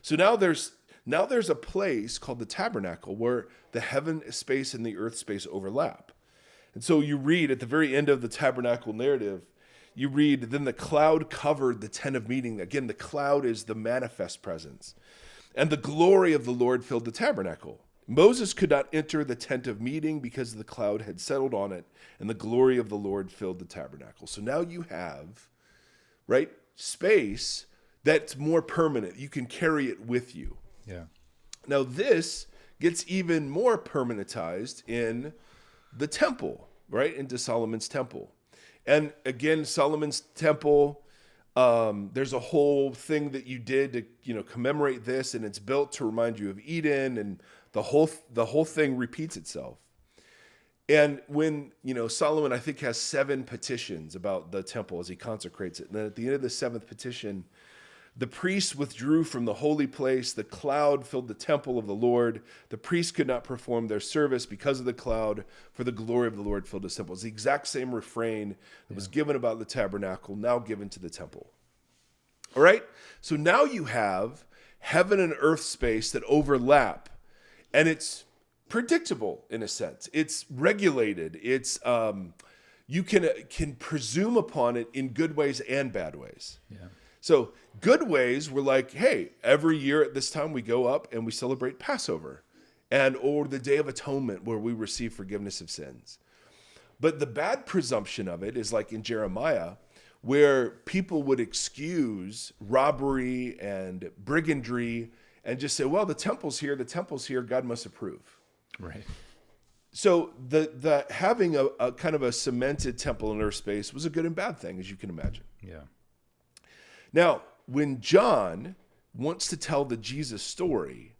Speaker 1: So now there's a place called the tabernacle where the heaven space and the earth space overlap. And so you read at the very end of the tabernacle narrative, you read, then the cloud covered the tent of meeting. Again, the cloud is the manifest presence. And the glory of the Lord filled the tabernacle. Moses could not enter the tent of meeting because the cloud had settled on it, and the glory of the Lord filled the tabernacle. So now you have, right, space that's more permanent. You can carry it with you.
Speaker 2: Yeah.
Speaker 1: Now this gets even more permanentized in the temple, right, into Solomon's temple. And again, Solomon's temple, there's a whole thing that you did to, commemorate this, and it's built to remind you of Eden, and the whole thing repeats itself. And when, Solomon, I think, has 7 petitions about the temple as he consecrates it. And then at the end of the 7th petition, the priests withdrew from the holy place. The cloud filled the temple of the Lord. The priests could not perform their service because of the cloud, for the glory of the Lord filled his temple. It's the exact same refrain that was given about the tabernacle, now given to the temple. All right? So now you have heaven and earth space that overlap, and it's predictable in a sense. It's regulated. It's you can presume upon it in good ways and bad ways.
Speaker 2: Yeah.
Speaker 1: So good ways were like, hey, every year at this time we go up and we celebrate Passover or the Day of Atonement where we receive forgiveness of sins. But the bad presumption of it is like in Jeremiah, where people would excuse robbery and brigandry and just say, well, the temple's here, God must approve.
Speaker 2: Right.
Speaker 1: So the having a kind of a cemented temple in earth space was a good and bad thing, as you can imagine.
Speaker 2: Yeah.
Speaker 1: Now, when John wants to tell the Jesus story,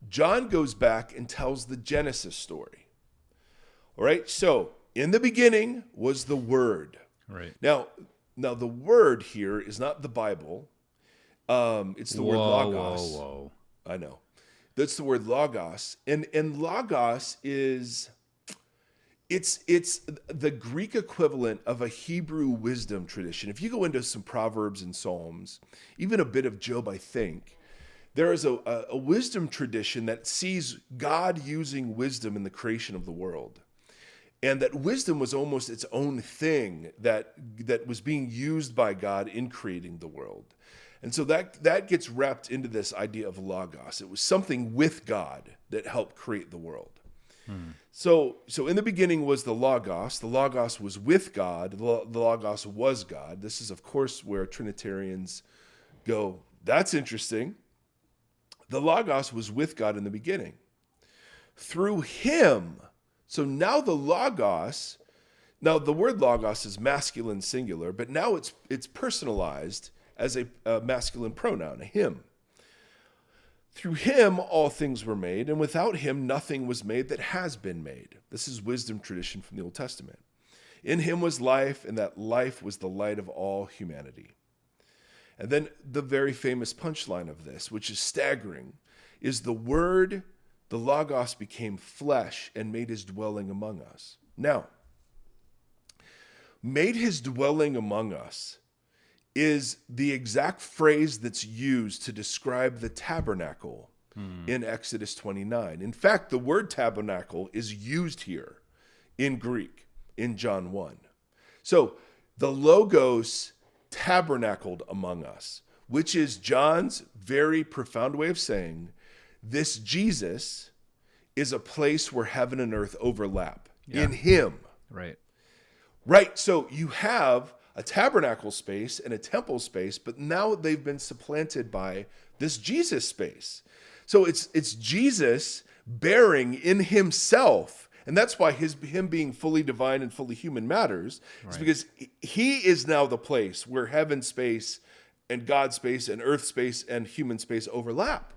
Speaker 1: John goes back and tells the Genesis story. All right, so in the beginning was the Word.
Speaker 2: Right.
Speaker 1: Now the word here is not the Bible. It's the word logos.
Speaker 2: Whoa.
Speaker 1: I know. That's the word logos. And logos is, it's the Greek equivalent of a Hebrew wisdom tradition. If you go into some Proverbs and Psalms, even a bit of Job, I think, there is a wisdom tradition that sees God using wisdom in the creation of the world. And that wisdom was almost its own thing that was being used by God in creating the world. And so that gets wrapped into this idea of logos. It was something with God that helped create the world. So in the beginning was the logos. The logos was with God. The logos was God. This is, of course, where Trinitarians go, that's interesting. The logos was with God in the beginning. Through him. So now the logos, now the word logos is masculine singular, but now it's personalized as a masculine pronoun, a him. Through him all things were made, and without him nothing was made that has been made. This is wisdom tradition from the Old Testament. In him was life, and that life was the light of all humanity. And then the very famous punchline of this, which is staggering, is the word, the logos became flesh and made his dwelling among us. Now, made his dwelling among us is the exact phrase that's used to describe the tabernacle in Exodus 29. In fact, the word tabernacle is used here in Greek in John 1. So the Logos tabernacled among us, which is John's very profound way of saying this Jesus is a place where heaven and earth overlap in him.
Speaker 2: Right.
Speaker 1: Right. So you have a tabernacle space and a temple space, but now they've been supplanted by this Jesus space. So it's Jesus bearing in himself, and that's why him being fully divine and fully human matters, is because he is now the place where heaven space and God space and earth space and human space overlap.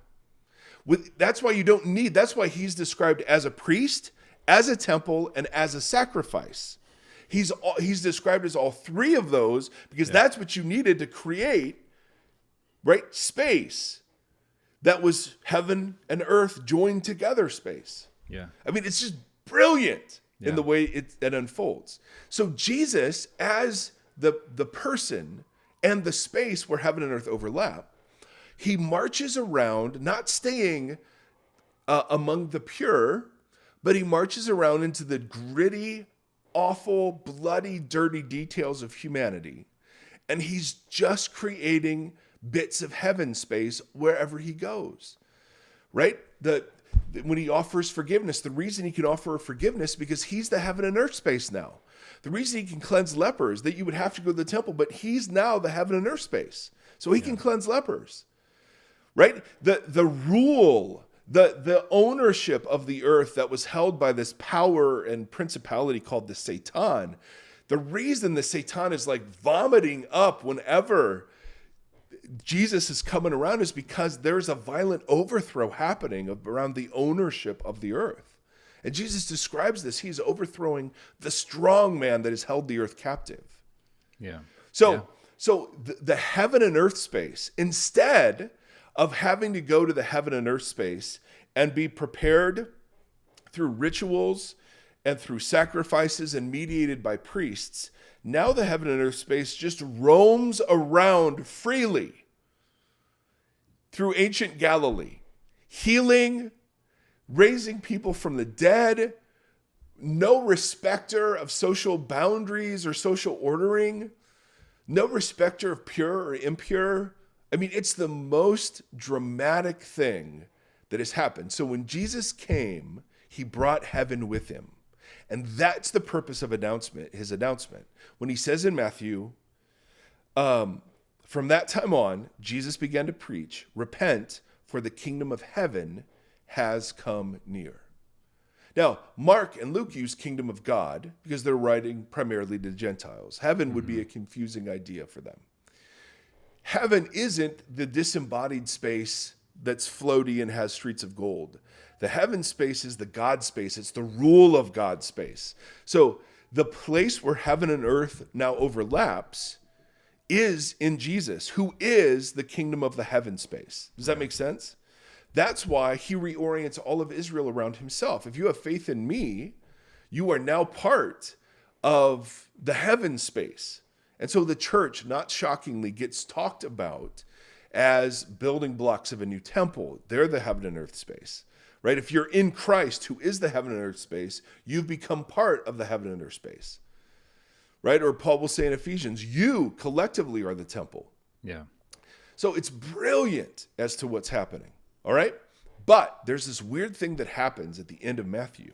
Speaker 1: That's why he's described as a priest, as a temple, and as a sacrifice. He's described as all three of those because that's what you needed to create, right? Space that was heaven and earth joined together space.
Speaker 2: Yeah.
Speaker 1: I mean, it's just brilliant in the way it unfolds. So Jesus, as the person and the space where heaven and earth overlap, he marches around, not staying among the pure, but he marches around into the gritty, awful, bloody, dirty details of humanity. And he's just creating bits of heaven space wherever he goes, right? When he offers forgiveness, the reason he can offer forgiveness because he's the heaven and earth space now. The reason he can cleanse lepers, that you would have to go to the temple, but he's now the heaven and earth space. So he can cleanse lepers, right? The rule, the ownership of the earth that was held by this power and principality called the Satan, the reason the Satan is like vomiting up whenever Jesus is coming around is because there's a violent overthrow happening around the ownership of the earth. And Jesus describes this. He's overthrowing the strong man that has held the earth captive.
Speaker 2: Yeah.
Speaker 1: So the heaven and earth space, instead of having to go to the heaven and earth space and be prepared through rituals and through sacrifices and mediated by priests, now the heaven and earth space just roams around freely through ancient Galilee, healing, raising people from the dead, no respecter of social boundaries or social ordering, no respecter of pure or impure. I mean, it's the most dramatic thing that has happened. So when Jesus came, he brought heaven with him. And that's the purpose of his announcement. When he says in Matthew, from that time on, Jesus began to preach, repent, for the kingdom of heaven has come near. Now, Mark and Luke use kingdom of God because they're writing primarily to Gentiles. Heaven would be a confusing idea for them. Heaven isn't the disembodied space that's floaty and has streets of gold. The heaven space is the God space. It's the rule of God space. So the place where heaven and earth now overlaps is in Jesus, who is the kingdom of the heaven space. Does that make sense? That's why he reorients all of Israel around himself. If you have faith in me, you are now part of the heaven space. And so the church, not shockingly, gets talked about as building blocks of a new temple. They're the heaven and earth space, right? If you're in Christ, who is the heaven and earth space, you've become part of the heaven and earth space, right? Or Paul will say in Ephesians, you collectively are the temple.
Speaker 2: Yeah.
Speaker 1: So it's brilliant as to what's happening, all right? But there's this weird thing that happens at the end of Matthew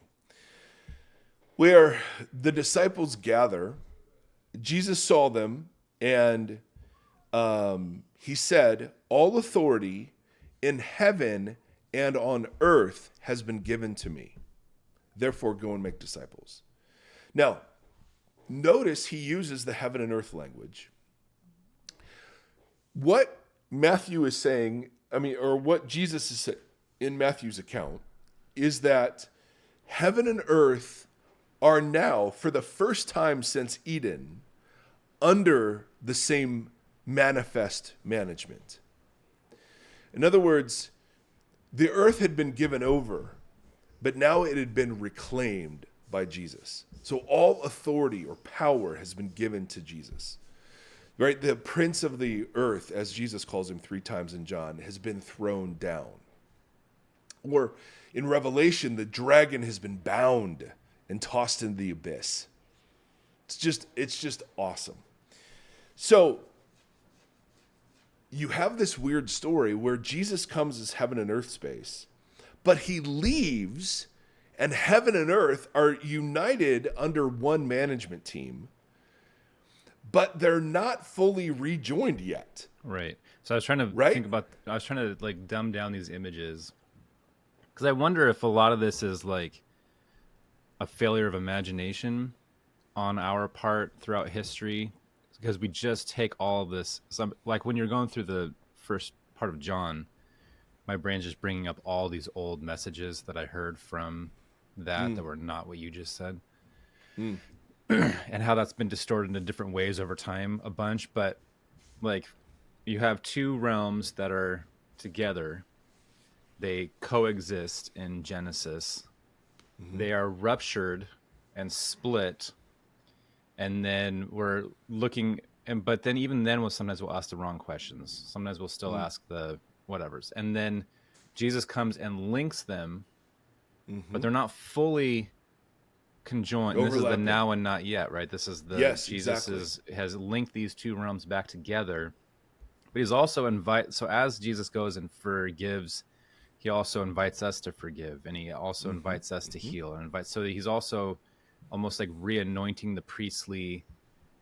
Speaker 1: where the disciples gather. Jesus saw them, and he said, all authority in heaven and on earth has been given to me. Therefore, go and make disciples. Now, notice he uses the heaven and earth language. What Matthew is saying, or what Jesus is saying in Matthew's account, is that heaven and earth are now, for the first time since Eden, under the same manifest management. In other words, the earth had been given over, but now it had been reclaimed by Jesus. So all authority or power has been given to Jesus. Right? The prince of the earth, as Jesus calls him 3 times in John, has been thrown down. Or in Revelation, the dragon has been bound and tossed into the abyss. It's just awesome. So you have this weird story where Jesus comes as heaven and earth space, but he leaves and heaven and earth are united under one management team, but they're not fully rejoined yet.
Speaker 2: Right. So I was trying to think about, I was trying to like dumb down these images, because I wonder if a lot of this is like a failure of imagination on our part throughout history, because we just take all of this. Like when you're going through the first part of John, my brain's just bringing up all these old messages that I heard from that were not what you just said. And how that's been distorted in different ways over time a bunch. But like you have 2 realms that are together. They coexist in Genesis. They are ruptured and split. And then we're looking, but then even then sometimes we'll ask the wrong questions. Sometimes we'll still ask the whatevers. And then Jesus comes and links them, but they're not fully conjoined. This is the now and not yet, right? This is the Jesus has linked these 2 realms back together. But he's also so as Jesus goes and forgives, he also invites us to forgive, and he also invites us to heal, and so he's also almost like re-anointing the priestly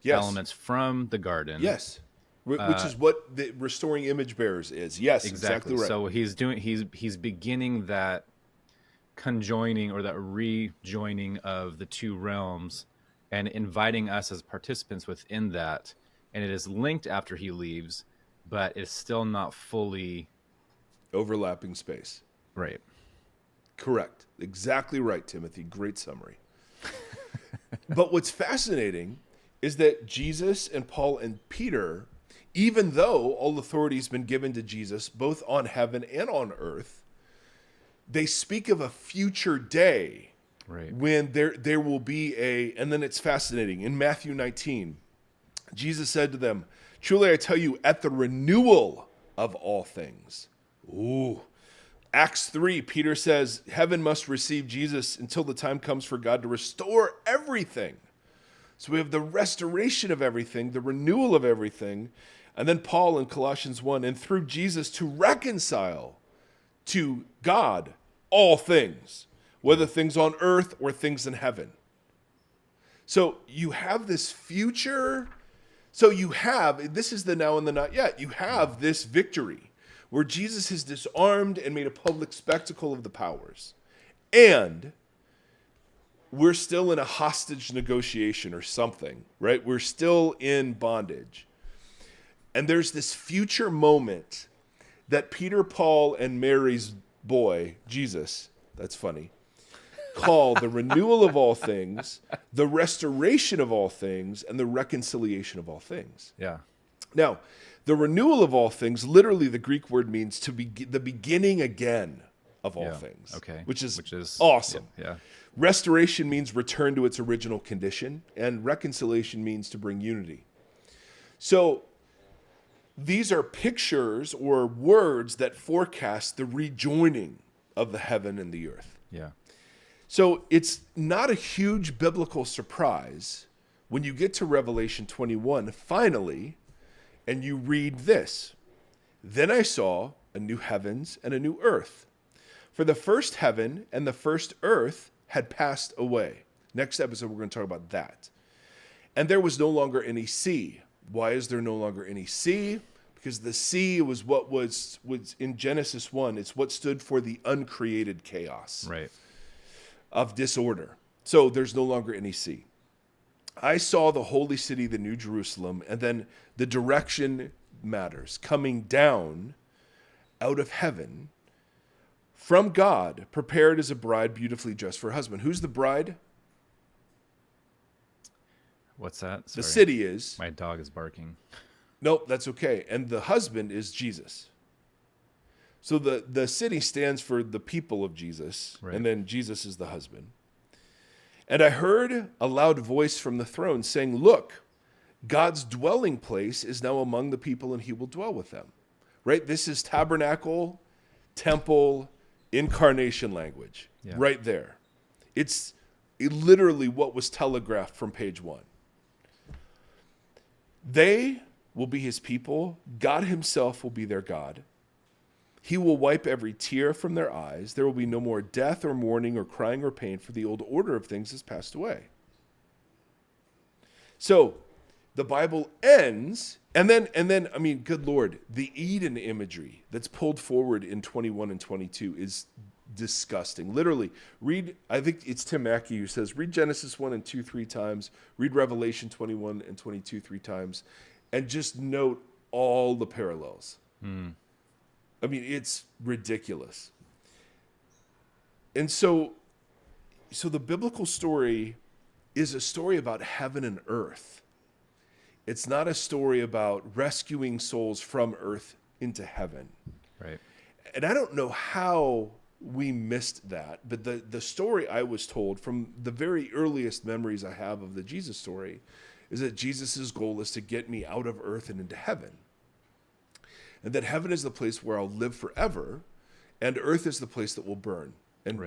Speaker 2: elements from the garden.
Speaker 1: Yes. Which is what the restoring image bearers is. Yes, exactly right.
Speaker 2: So he's beginning that conjoining or that rejoining of the 2 realms and inviting us as participants within that. And it is linked after he leaves, but it's still not fully
Speaker 1: overlapping space.
Speaker 2: Right.
Speaker 1: Correct. Exactly right, Timothy. Great summary. But what's fascinating is that Jesus and Paul and Peter, even though all authority has been given to Jesus, both on heaven and on earth, they speak of a future day when there will be and then it's fascinating. In Matthew 19, Jesus said to them, "Truly I tell you, at the renewal of all things." Ooh. Acts 3, Peter says, heaven must receive Jesus until the time comes for God to restore everything. So we have the restoration of everything, the renewal of everything. And then Paul in Colossians 1, and through Jesus to reconcile to God all things, whether things on earth or things in heaven. So you have this future. So this is the now and the not yet. You have this victory where Jesus has disarmed and made a public spectacle of the powers. And we're still in a hostage negotiation or something, right? We're still in bondage. And there's this future moment that Peter, Paul, and Mary's boy, Jesus, that's funny, call the renewal of all things, the restoration of all things, and the reconciliation of all things.
Speaker 2: Yeah.
Speaker 1: Now, the renewal of all things, literally the Greek word means to be the beginning again of all things.
Speaker 2: Okay.
Speaker 1: Which is awesome.
Speaker 2: Yeah.
Speaker 1: Restoration means return to its original condition, and reconciliation means to bring unity. So these are pictures or words that forecast the rejoining of the heaven and the earth.
Speaker 2: Yeah.
Speaker 1: So it's not a huge biblical surprise when you get to Revelation 21, finally, and you read this. Then I saw a new heavens and a new earth. For the first heaven and the first earth had passed away. Next episode, we're going to talk about that. And there was no longer any sea. Why is there no longer any sea? Because the sea was what was in Genesis 1. It's what stood for the uncreated chaos of disorder. So there's no longer any sea. I saw the holy city, the New Jerusalem, and then the direction matters, coming down out of heaven from God, prepared as a bride beautifully dressed for her husband. Who's the bride?
Speaker 2: What's that? Sorry.
Speaker 1: The city is.
Speaker 2: My dog is barking.
Speaker 1: Nope, that's okay. And the husband is Jesus. So the city stands for the people of Jesus, and then Jesus is the husband. And I heard a loud voice from the throne saying, look, God's dwelling place is now among the people, and he will dwell with them. Right? This is tabernacle, temple, incarnation language. Right there. It's literally what was telegraphed from page 1. They will be his people. God himself will be their God. He will wipe every tear from their eyes. There will be no more death or mourning or crying or pain, for the old order of things has passed away. So the Bible ends, and then, I mean, good Lord, the Eden imagery that's pulled forward in 21 and 22 is disgusting. Literally, read, I think it's Tim Mackey who says, read Genesis 1 and 2 3 times, read Revelation 21 and 22 3 times, and just note all the parallels. I mean, it's ridiculous. And so the biblical story is a story about heaven and earth. It's not a story about rescuing souls from earth into heaven.
Speaker 2: Right.
Speaker 1: And I don't know how we missed that, but the story I was told from the very earliest memories I have of the Jesus story is that Jesus' goal is to get me out of earth and into heaven. And that heaven is the place where I'll live forever, and earth is the place that will burn and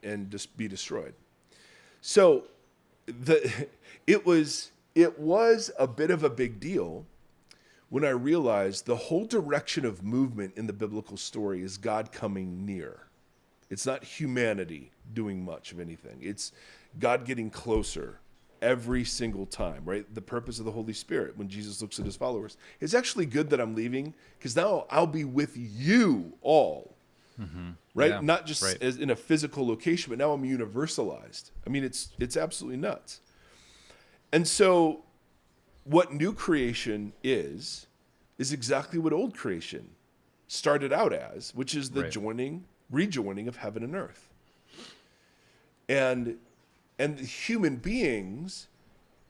Speaker 1: and just be destroyed. So it was a bit of a big deal when I realized the whole direction of movement in the biblical story is God coming near. It's not humanity doing much of anything. It's God getting closer every single time, right? The purpose of the Holy Spirit when Jesus looks at his followers. It's actually good that I'm leaving because now I'll be with you all, right?
Speaker 2: Yeah,
Speaker 1: not just as in a physical location, but now I'm universalized. I mean, it's absolutely nuts. And so what new creation is exactly what old creation started out as, which is the rejoining of heaven and earth. And human beings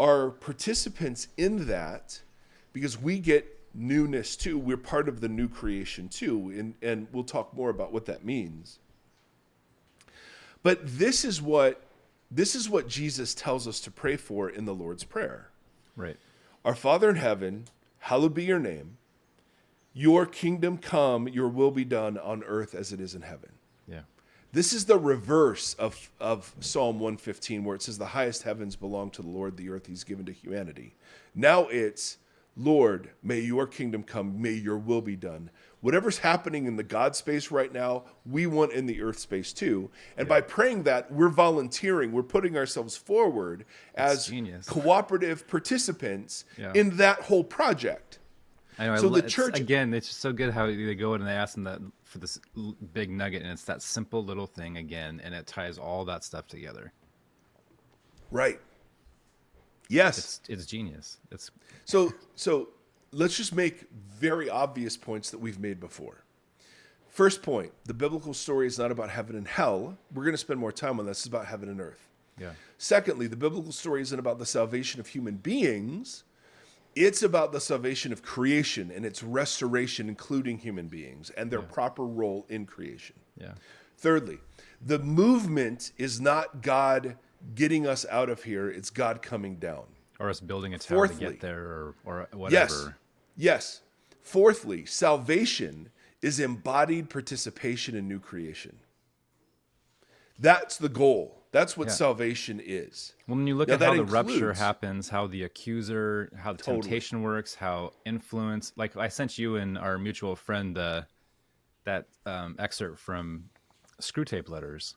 Speaker 1: are participants in that because we get newness too. We're part of the new creation too. And we'll talk more about what that means. But this is what Jesus tells us to pray for in the Lord's Prayer.
Speaker 2: Right.
Speaker 1: Our Father in heaven, hallowed be your name. Your kingdom come, your will be done on earth as it is in heaven.
Speaker 2: Yeah.
Speaker 1: This is the reverse of Psalm 115, where it says the highest heavens belong to the Lord, the earth he's given to humanity. Now it's, Lord, may your kingdom come, may your will be done. Whatever's happening in the God space right now, we want in the earth space too. And by praying that, we're volunteering, we're putting ourselves forward as cooperative participants in that whole project.
Speaker 2: I know. So the church, again, it's just so good how they go in and they ask them that for this big nugget, and it's that simple little thing again, and it ties all that stuff together.
Speaker 1: Right. Yes.
Speaker 2: It's genius. It's
Speaker 1: So let's just make very obvious points that we've made before. First point, the biblical story is not about heaven and hell. We're going to spend more time on this. It's about heaven and earth.
Speaker 2: yeah.
Speaker 1: Secondly, the biblical story isn't about the salvation of human beings. It's about the salvation of creation and its restoration, including human beings and their proper role in creation.
Speaker 2: Yeah.
Speaker 1: Thirdly, the movement is not God getting us out of here. It's God coming down.
Speaker 2: Or us building a tower to
Speaker 1: Fourthly,
Speaker 2: get there or whatever.
Speaker 1: Yes. Yes. Fourthly, salvation is embodied participation in new creation. That's the goal. That's what salvation is.
Speaker 2: Well, when you look
Speaker 1: Now,
Speaker 2: at
Speaker 1: that
Speaker 2: how the
Speaker 1: includes-
Speaker 2: rupture happens, how the accuser, how the temptation works, how influence, like I sent you and our mutual friend that excerpt from Screw Tape Letters.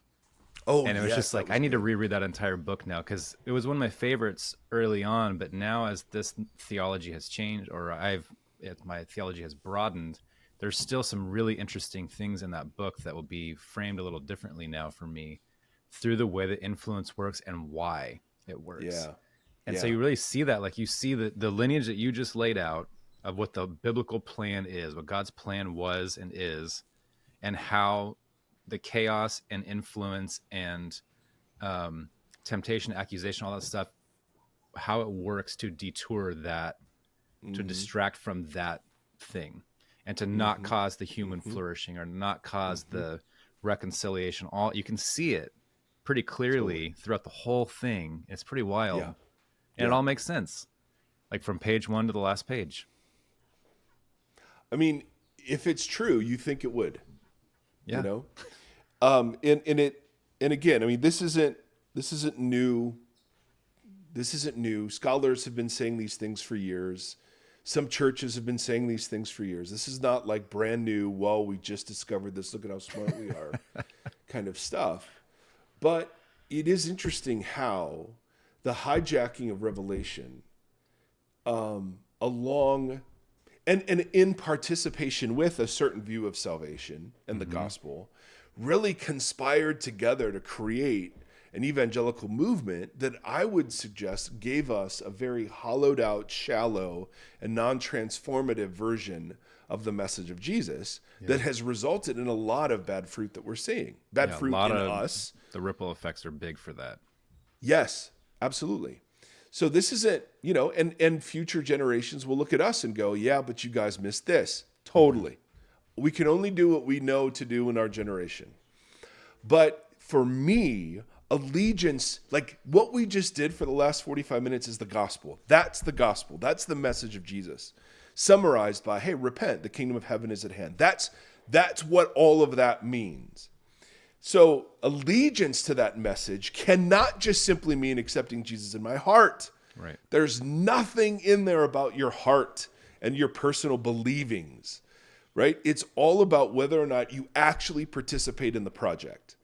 Speaker 1: Oh,
Speaker 2: And it was
Speaker 1: yes,
Speaker 2: just like, I need to reread that entire book now, because it was one of my favorites early on. But now as this theology has changed, or my theology has broadened, there's still some really interesting things in that book that will be framed a little differently now for me through the way that influence works and why it works.
Speaker 1: Yeah.
Speaker 2: And so you really see that, like you see the lineage that you just laid out of what the biblical plan is, what God's plan was and is, and how the chaos and influence and temptation, accusation, all that stuff, how it works to detour that, to distract from that thing, and to not cause the human flourishing or not cause the reconciliation. All you can see it pretty clearly throughout the whole thing. It's pretty wild.
Speaker 1: Yeah.
Speaker 2: And it all makes sense, like from page 1 to the last page.
Speaker 1: I mean, if it's true, you think it would.
Speaker 2: Yeah.
Speaker 1: You know? And again, I mean, this isn't new. This isn't new. Scholars have been saying these things for years. Some churches have been saying these things for years. This is not like brand new, well, we just discovered this, look at how smart we are kind of stuff. But it is interesting how the hijacking of Revelation along and in participation with a certain view of salvation and the gospel really conspired together to create an evangelical movement that I would suggest gave us a very hollowed out, shallow, and non-transformative version of the message of Jesus that has resulted in a lot of bad fruit that we're seeing. Bad fruit in us.
Speaker 2: The ripple effects are big for that.
Speaker 1: Yes, absolutely. So this isn't, and future generations will look at us and go, yeah, but you guys missed this. Totally. We can only do what we know to do in our generation. But for me, allegiance, like what we just did for the last 45 minutes is the gospel. That's the gospel. That's the message of Jesus. Summarized by, hey, repent, the kingdom of heaven is at hand. That's what all of that means. So allegiance to that message cannot just simply mean accepting Jesus in my heart.
Speaker 2: Right.
Speaker 1: There's nothing in there about your heart and your personal believings, right? It's all about whether or not you actually participate in the project.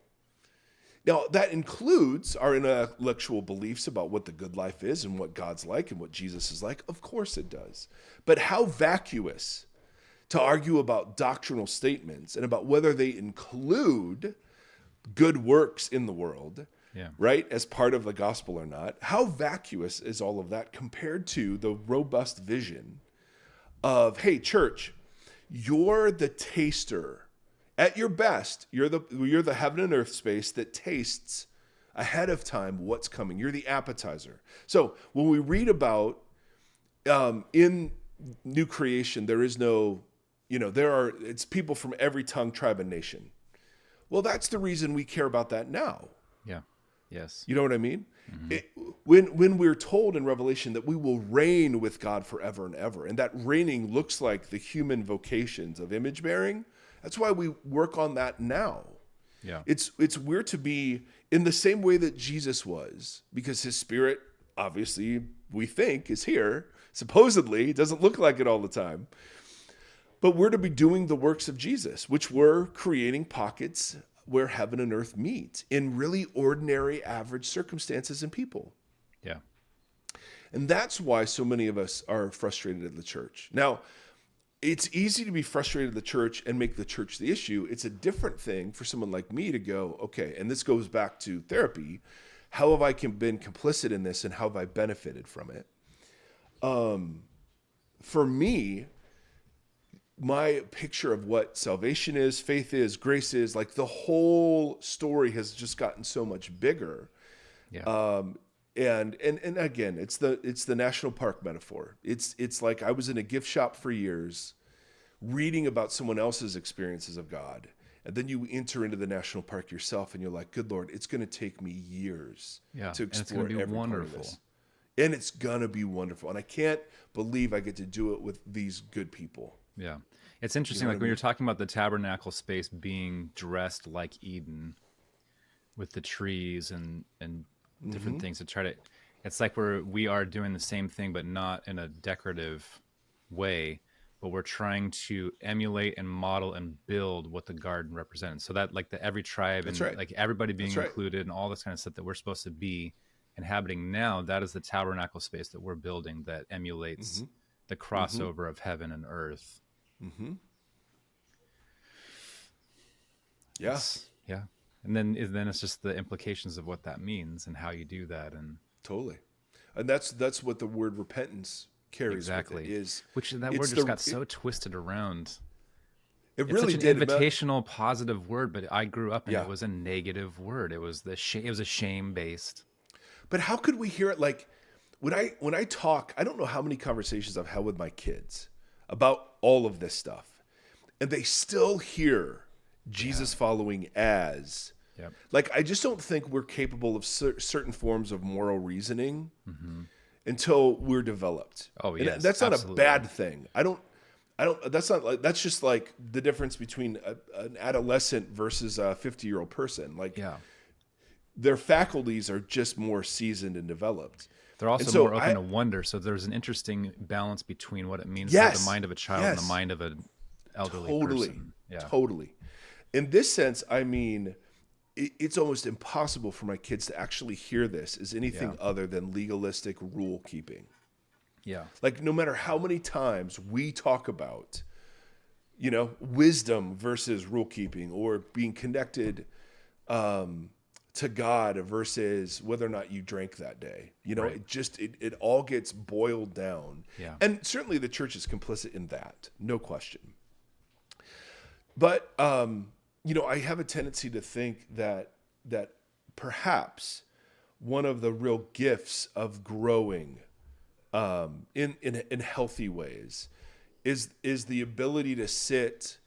Speaker 1: Now, that includes our intellectual beliefs about what the good life is and what God's like and what Jesus is like. Of course it does. But how vacuous to argue about doctrinal statements and about whether they include good works in the world, right, as part of the gospel or not. How vacuous is all of that compared to the robust vision of, hey, church, you're the taster. At your best, you're the heaven and earth space that tastes ahead of time what's coming. You're the appetizer. So when we read about in new creation, there is no, it's people from every tongue, tribe, and nation. Well, that's the reason we care about that now.
Speaker 2: Yeah. Yes.
Speaker 1: You know what I mean? Mm-hmm. When we're told in Revelation that we will reign with God forever and ever, and that reigning looks like the human vocations of image bearing, that's why we work on that now.
Speaker 2: Yeah.
Speaker 1: It's we're to be in the same way that Jesus was, because his spirit, obviously, we think is here. Supposedly, it doesn't look like it all the time. But we're to be doing the works of Jesus, which we're creating pockets where heaven and earth meet in really ordinary, average circumstances and people.
Speaker 2: Yeah.
Speaker 1: And that's why so many of us are frustrated at the church. Now, it's easy to be frustrated at the church and make the church the issue. It's a different thing for someone like me to go, okay, and this goes back to therapy. how have I been complicit in this, and how have I benefited from it? For me, my picture of what salvation is, faith is, grace is, like the whole story has just gotten so much bigger.
Speaker 2: Yeah.
Speaker 1: And again, it's the national park metaphor. It's like I was in a gift shop for years, reading about someone else's experiences of God, and then you enter into the national park yourself, and you're like, "Good Lord, it's going to take me years to explore every part of this, and it's going to be wonderful." And I can't believe I get to do it with these good people.
Speaker 2: Yeah, it's interesting. Like when you're talking about the tabernacle space being dressed like Eden, with the trees and different things to try to, it's like we are doing the same thing, but not in a decorative way, but we're trying to emulate and model and build what the garden represents. So that like every tribe and like everybody being included and all this kind of stuff that we're supposed to be inhabiting now, that is the tabernacle space that we're building that emulates the crossover of heaven and earth.
Speaker 1: Yes.
Speaker 2: Yeah. And then it's just the implications of what that means and how you do that. And
Speaker 1: totally. And that's what the word repentance carries.
Speaker 2: Exactly.
Speaker 1: With it, is
Speaker 2: which that word just got so twisted around.
Speaker 1: It really
Speaker 2: such an invitational, positive word, but I grew up and it was a negative word. It was it was a shame based.
Speaker 1: But how could we hear it? Like when I talk, I don't know how many conversations I've had with my kids about all of this stuff, and they still hear Jesus following as, like, I just don't think we're capable of certain forms of moral reasoning until we're developed.
Speaker 2: Oh, yes,
Speaker 1: and that's not
Speaker 2: absolutely.
Speaker 1: a bad thing. I don't, that's not like, that's just like the difference between an adolescent versus a 50-year-old person. Like, their faculties are just more seasoned and developed.
Speaker 2: They're also more open to wonder. So there's an interesting balance between what it means for the mind of a child and the mind of an elderly person.
Speaker 1: Totally. In this sense, I mean, it's almost impossible for my kids to actually hear this as anything other than legalistic rule keeping.
Speaker 2: Yeah.
Speaker 1: Like no matter how many times we talk about, wisdom versus rule keeping, or being connected to God versus whether or not you drank that day, it all gets boiled down.
Speaker 2: Yeah.
Speaker 1: And certainly the church is complicit in that, no question. But, I have a tendency to think that perhaps one of the real gifts of growing in healthy ways is the ability to sit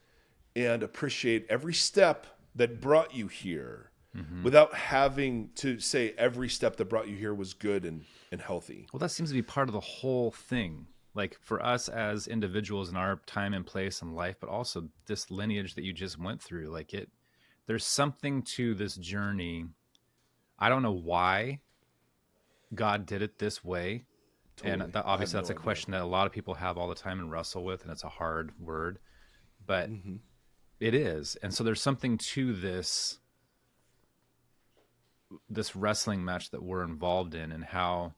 Speaker 1: and appreciate every step that brought you here without having to say every step that brought you here was good and healthy.
Speaker 2: Well, that seems to be part of the whole thing. Like for us as individuals in our time and place in life, but also this lineage that you just went through, like there's something to this journey. I don't know why God did it this way. Totally. And obviously that's a question that a lot of people have all the time and wrestle with, and it's a hard word, but it is. And so there's something to this wrestling match that we're involved in, and how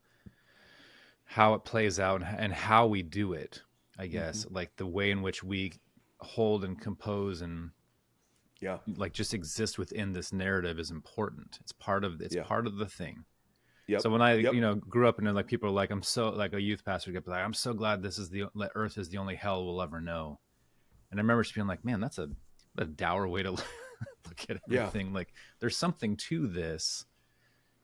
Speaker 2: it plays out and how we do it, I guess. Like the way in which we hold and compose and like just exist within this narrative is important. It's part of the thing. Yep. So when I grew up and like people are like, I'm so, like a youth pastor get like, I'm so glad this is the earth is the only hell we'll ever know. And I remember just being like, man, that's a dour way to look at everything. Like there's something to this,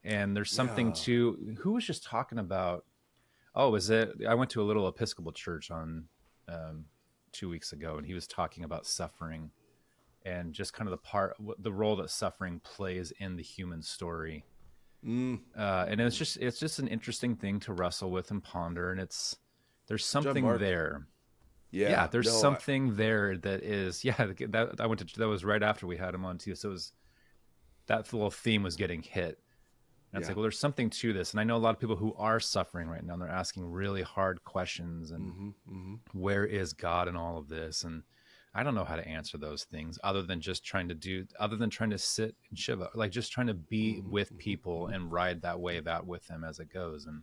Speaker 2: and there's something to, who was just talking about, I went to a little Episcopal church on 2 weeks ago, and he was talking about suffering and just kind of the role that suffering plays in the human story. And it's just an interesting thing to wrestle with and ponder. And there's something there. Yeah. There's something there that is, that was right after we had him on too. So that little theme was getting hit. And it's like, well, there's something to this. And I know a lot of people who are suffering right now, and they're asking really hard questions. And where is God in all of this? And I don't know how to answer those things other than trying to sit and shiva, like just trying to be with people and ride that wave out with them as it goes. And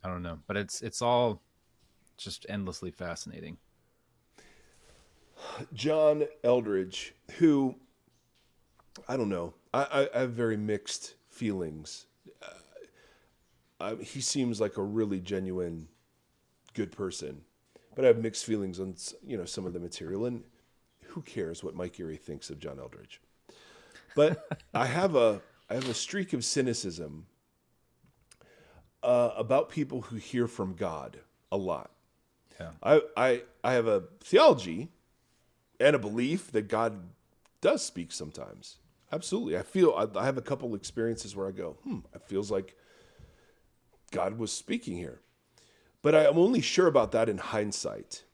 Speaker 2: I don't know, but it's all just endlessly fascinating.
Speaker 1: John Eldredge, who, I don't know, I have very mixed feelings he seems like a really genuine, good person. But I have mixed feelings on, some of the material. And who cares what Mike Erie thinks of John Eldredge? But I have a streak of cynicism about people who hear from God a lot.
Speaker 2: Yeah.
Speaker 1: I have a theology and a belief that God does speak sometimes. Absolutely. I have a couple experiences where I go, it feels like God was speaking here. But I'm only sure about that in hindsight,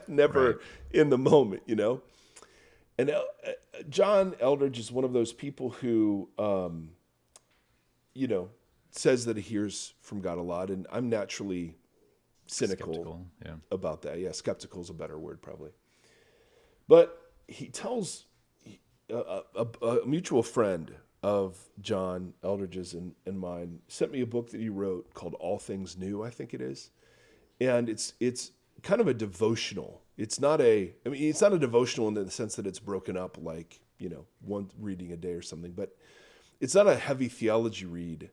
Speaker 1: never in the moment, And John Eldredge is one of those people who, says that he hears from God a lot. And I'm naturally cynical about that. Yeah, skeptical is a better word probably. But he tells a mutual friend of John Eldredge's and mine sent me a book that he wrote called All Things New, I think it is. And it's kind of a devotional. It's not a devotional in the sense that it's broken up like, one reading a day or something, but it's not a heavy theology read,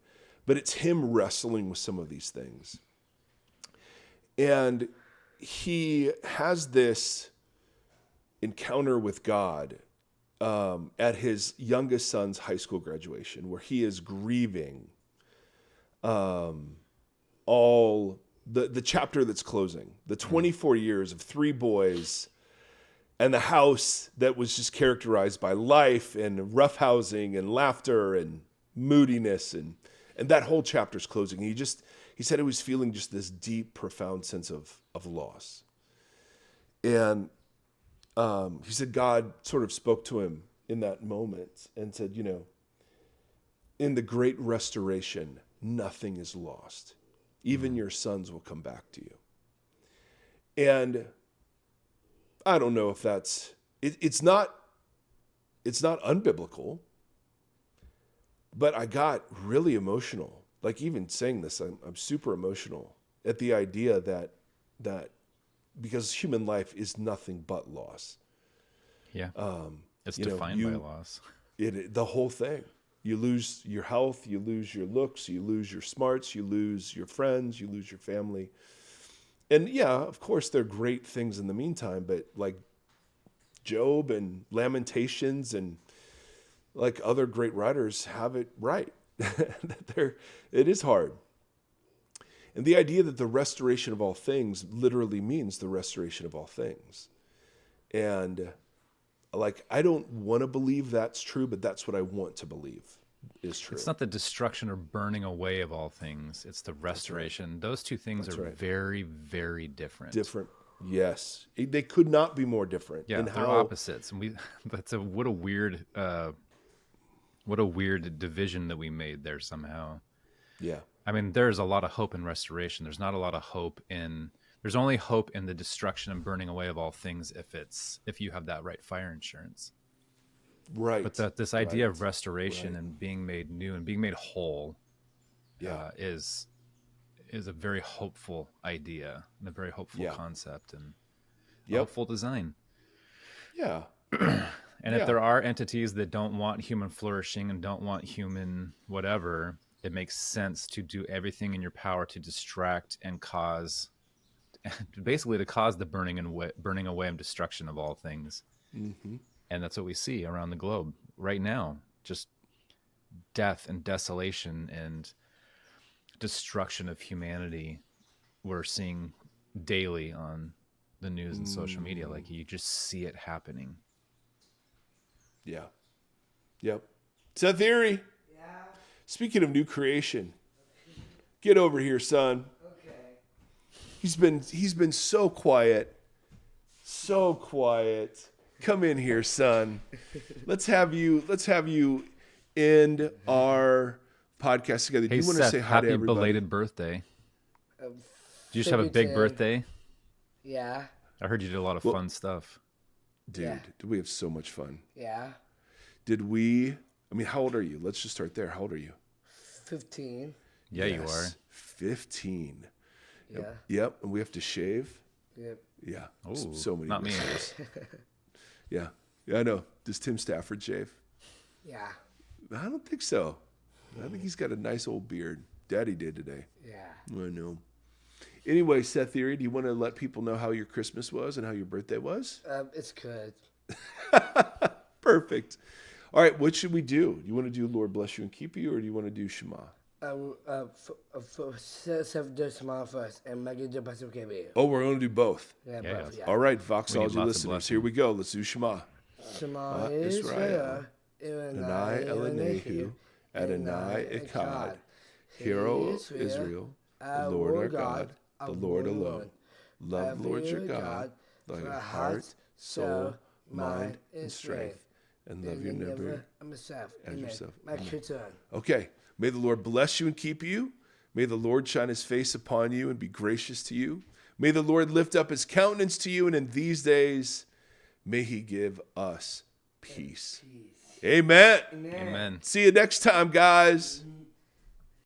Speaker 1: but it's him wrestling with some of these things. And he has this encounter with God at his youngest son's high school graduation, where he is grieving all the chapter that's closing, the 24 years of 3 boys and the house that was just characterized by life and roughhousing and laughter and moodiness, and that whole chapter's closing. He said he was feeling just this deep, profound sense of loss. And he said God sort of spoke to him in that moment and said, in the great restoration, nothing is lost. Even your sons will come back to you. And I don't know if it's not unbiblical, but I got really emotional. Like even saying this, I'm super emotional at the idea that because human life is nothing but loss.
Speaker 2: Yeah. It's defined by loss.
Speaker 1: The whole thing. You lose your health, you lose your looks, you lose your smarts, you lose your friends, you lose your family. And yeah, of course, there are great things in the meantime, but like Job and Lamentations and like other great writers have it right. It is hard. And the idea that the restoration of all things literally means the restoration of all things. And like, I don't want to believe that's true, but that's what I want to believe is true.
Speaker 2: It's not the destruction or burning away of all things. It's the restoration. Right. Those two things are very, very different.
Speaker 1: Different. Yes. They could not be more different.
Speaker 2: Yeah, they're opposites. And what a weird division that we made there somehow.
Speaker 1: Yeah.
Speaker 2: I mean, there's a lot of hope in restoration. There's not a lot of hope there's only hope in the destruction and burning away of all things if you have that right fire insurance.
Speaker 1: Right.
Speaker 2: But this idea of restoration and being made new and being made whole is a very hopeful idea and a very hopeful concept and hopeful design.
Speaker 1: Yeah.
Speaker 2: And if there are entities that don't want human flourishing and don't want human whatever, it makes sense to do everything in your power to distract and basically to cause the burning away and destruction of all things.
Speaker 1: Mm-hmm.
Speaker 2: And that's what we see around the globe right now. Just death and desolation and destruction of humanity we're seeing daily on the news and social media. Like you just see it happening.
Speaker 1: Yeah. Yep. It's a theory.
Speaker 3: Yeah.
Speaker 1: Speaking of new creation, get over here, son.
Speaker 3: Okay.
Speaker 1: He's been so quiet. So quiet. Come in here, son. Let's have you end our podcast together. Do you want
Speaker 2: Seth,
Speaker 1: to say hi to everybody?
Speaker 2: happy belated birthday. Do you just have a big birthday?
Speaker 3: Yeah.
Speaker 2: I heard you did a lot of fun stuff.
Speaker 1: Dude, did we have so much fun?
Speaker 3: Yeah.
Speaker 1: How old are you? Let's just start there. How old are you?
Speaker 3: 15.
Speaker 2: Yeah, you are.
Speaker 1: 15.
Speaker 3: Yeah.
Speaker 1: Yep. And we have to shave?
Speaker 3: Yep.
Speaker 1: Yeah.
Speaker 2: Ooh,
Speaker 1: so many.
Speaker 2: not me.
Speaker 1: Yeah. Yeah, I know. Does Tim Stafford shave?
Speaker 3: Yeah.
Speaker 1: I don't think so. I think he's got a nice old beard. Daddy Day today.
Speaker 3: Yeah.
Speaker 1: I know. Anyway, Seth Erie, do you want to let people know how your Christmas was and how your birthday was?
Speaker 3: It's good.
Speaker 1: Perfect. All right, what should we do? You want to do Lord bless you and keep you, or do you want to do Shema?
Speaker 3: Do Shema first, and Maggie do Bless You and Keep You.
Speaker 1: Oh, we're going to do both.
Speaker 3: Yeah,
Speaker 2: Yeah,
Speaker 3: both,
Speaker 2: yeah.
Speaker 3: yeah.
Speaker 1: All right,
Speaker 2: We need
Speaker 1: Voxology
Speaker 2: lots of
Speaker 1: listeners,
Speaker 2: blessing.
Speaker 1: here we go. Let's do Shema.
Speaker 3: Shema
Speaker 1: Israel,
Speaker 3: Israel,
Speaker 1: Adonai Elenehu, Adonai Echad. Hear, O Israel, the Lord our God, the Lord alone. Love the Lord your God, thy heart, soul, mind, and strength. And love your neighbor as yourself. Okay. May the Lord bless you and keep you. May the Lord shine his face upon you and be gracious to you. May the Lord lift up his countenance to you, and in these days, may he give us peace. Amen.
Speaker 2: Amen.
Speaker 1: See you next time, guys.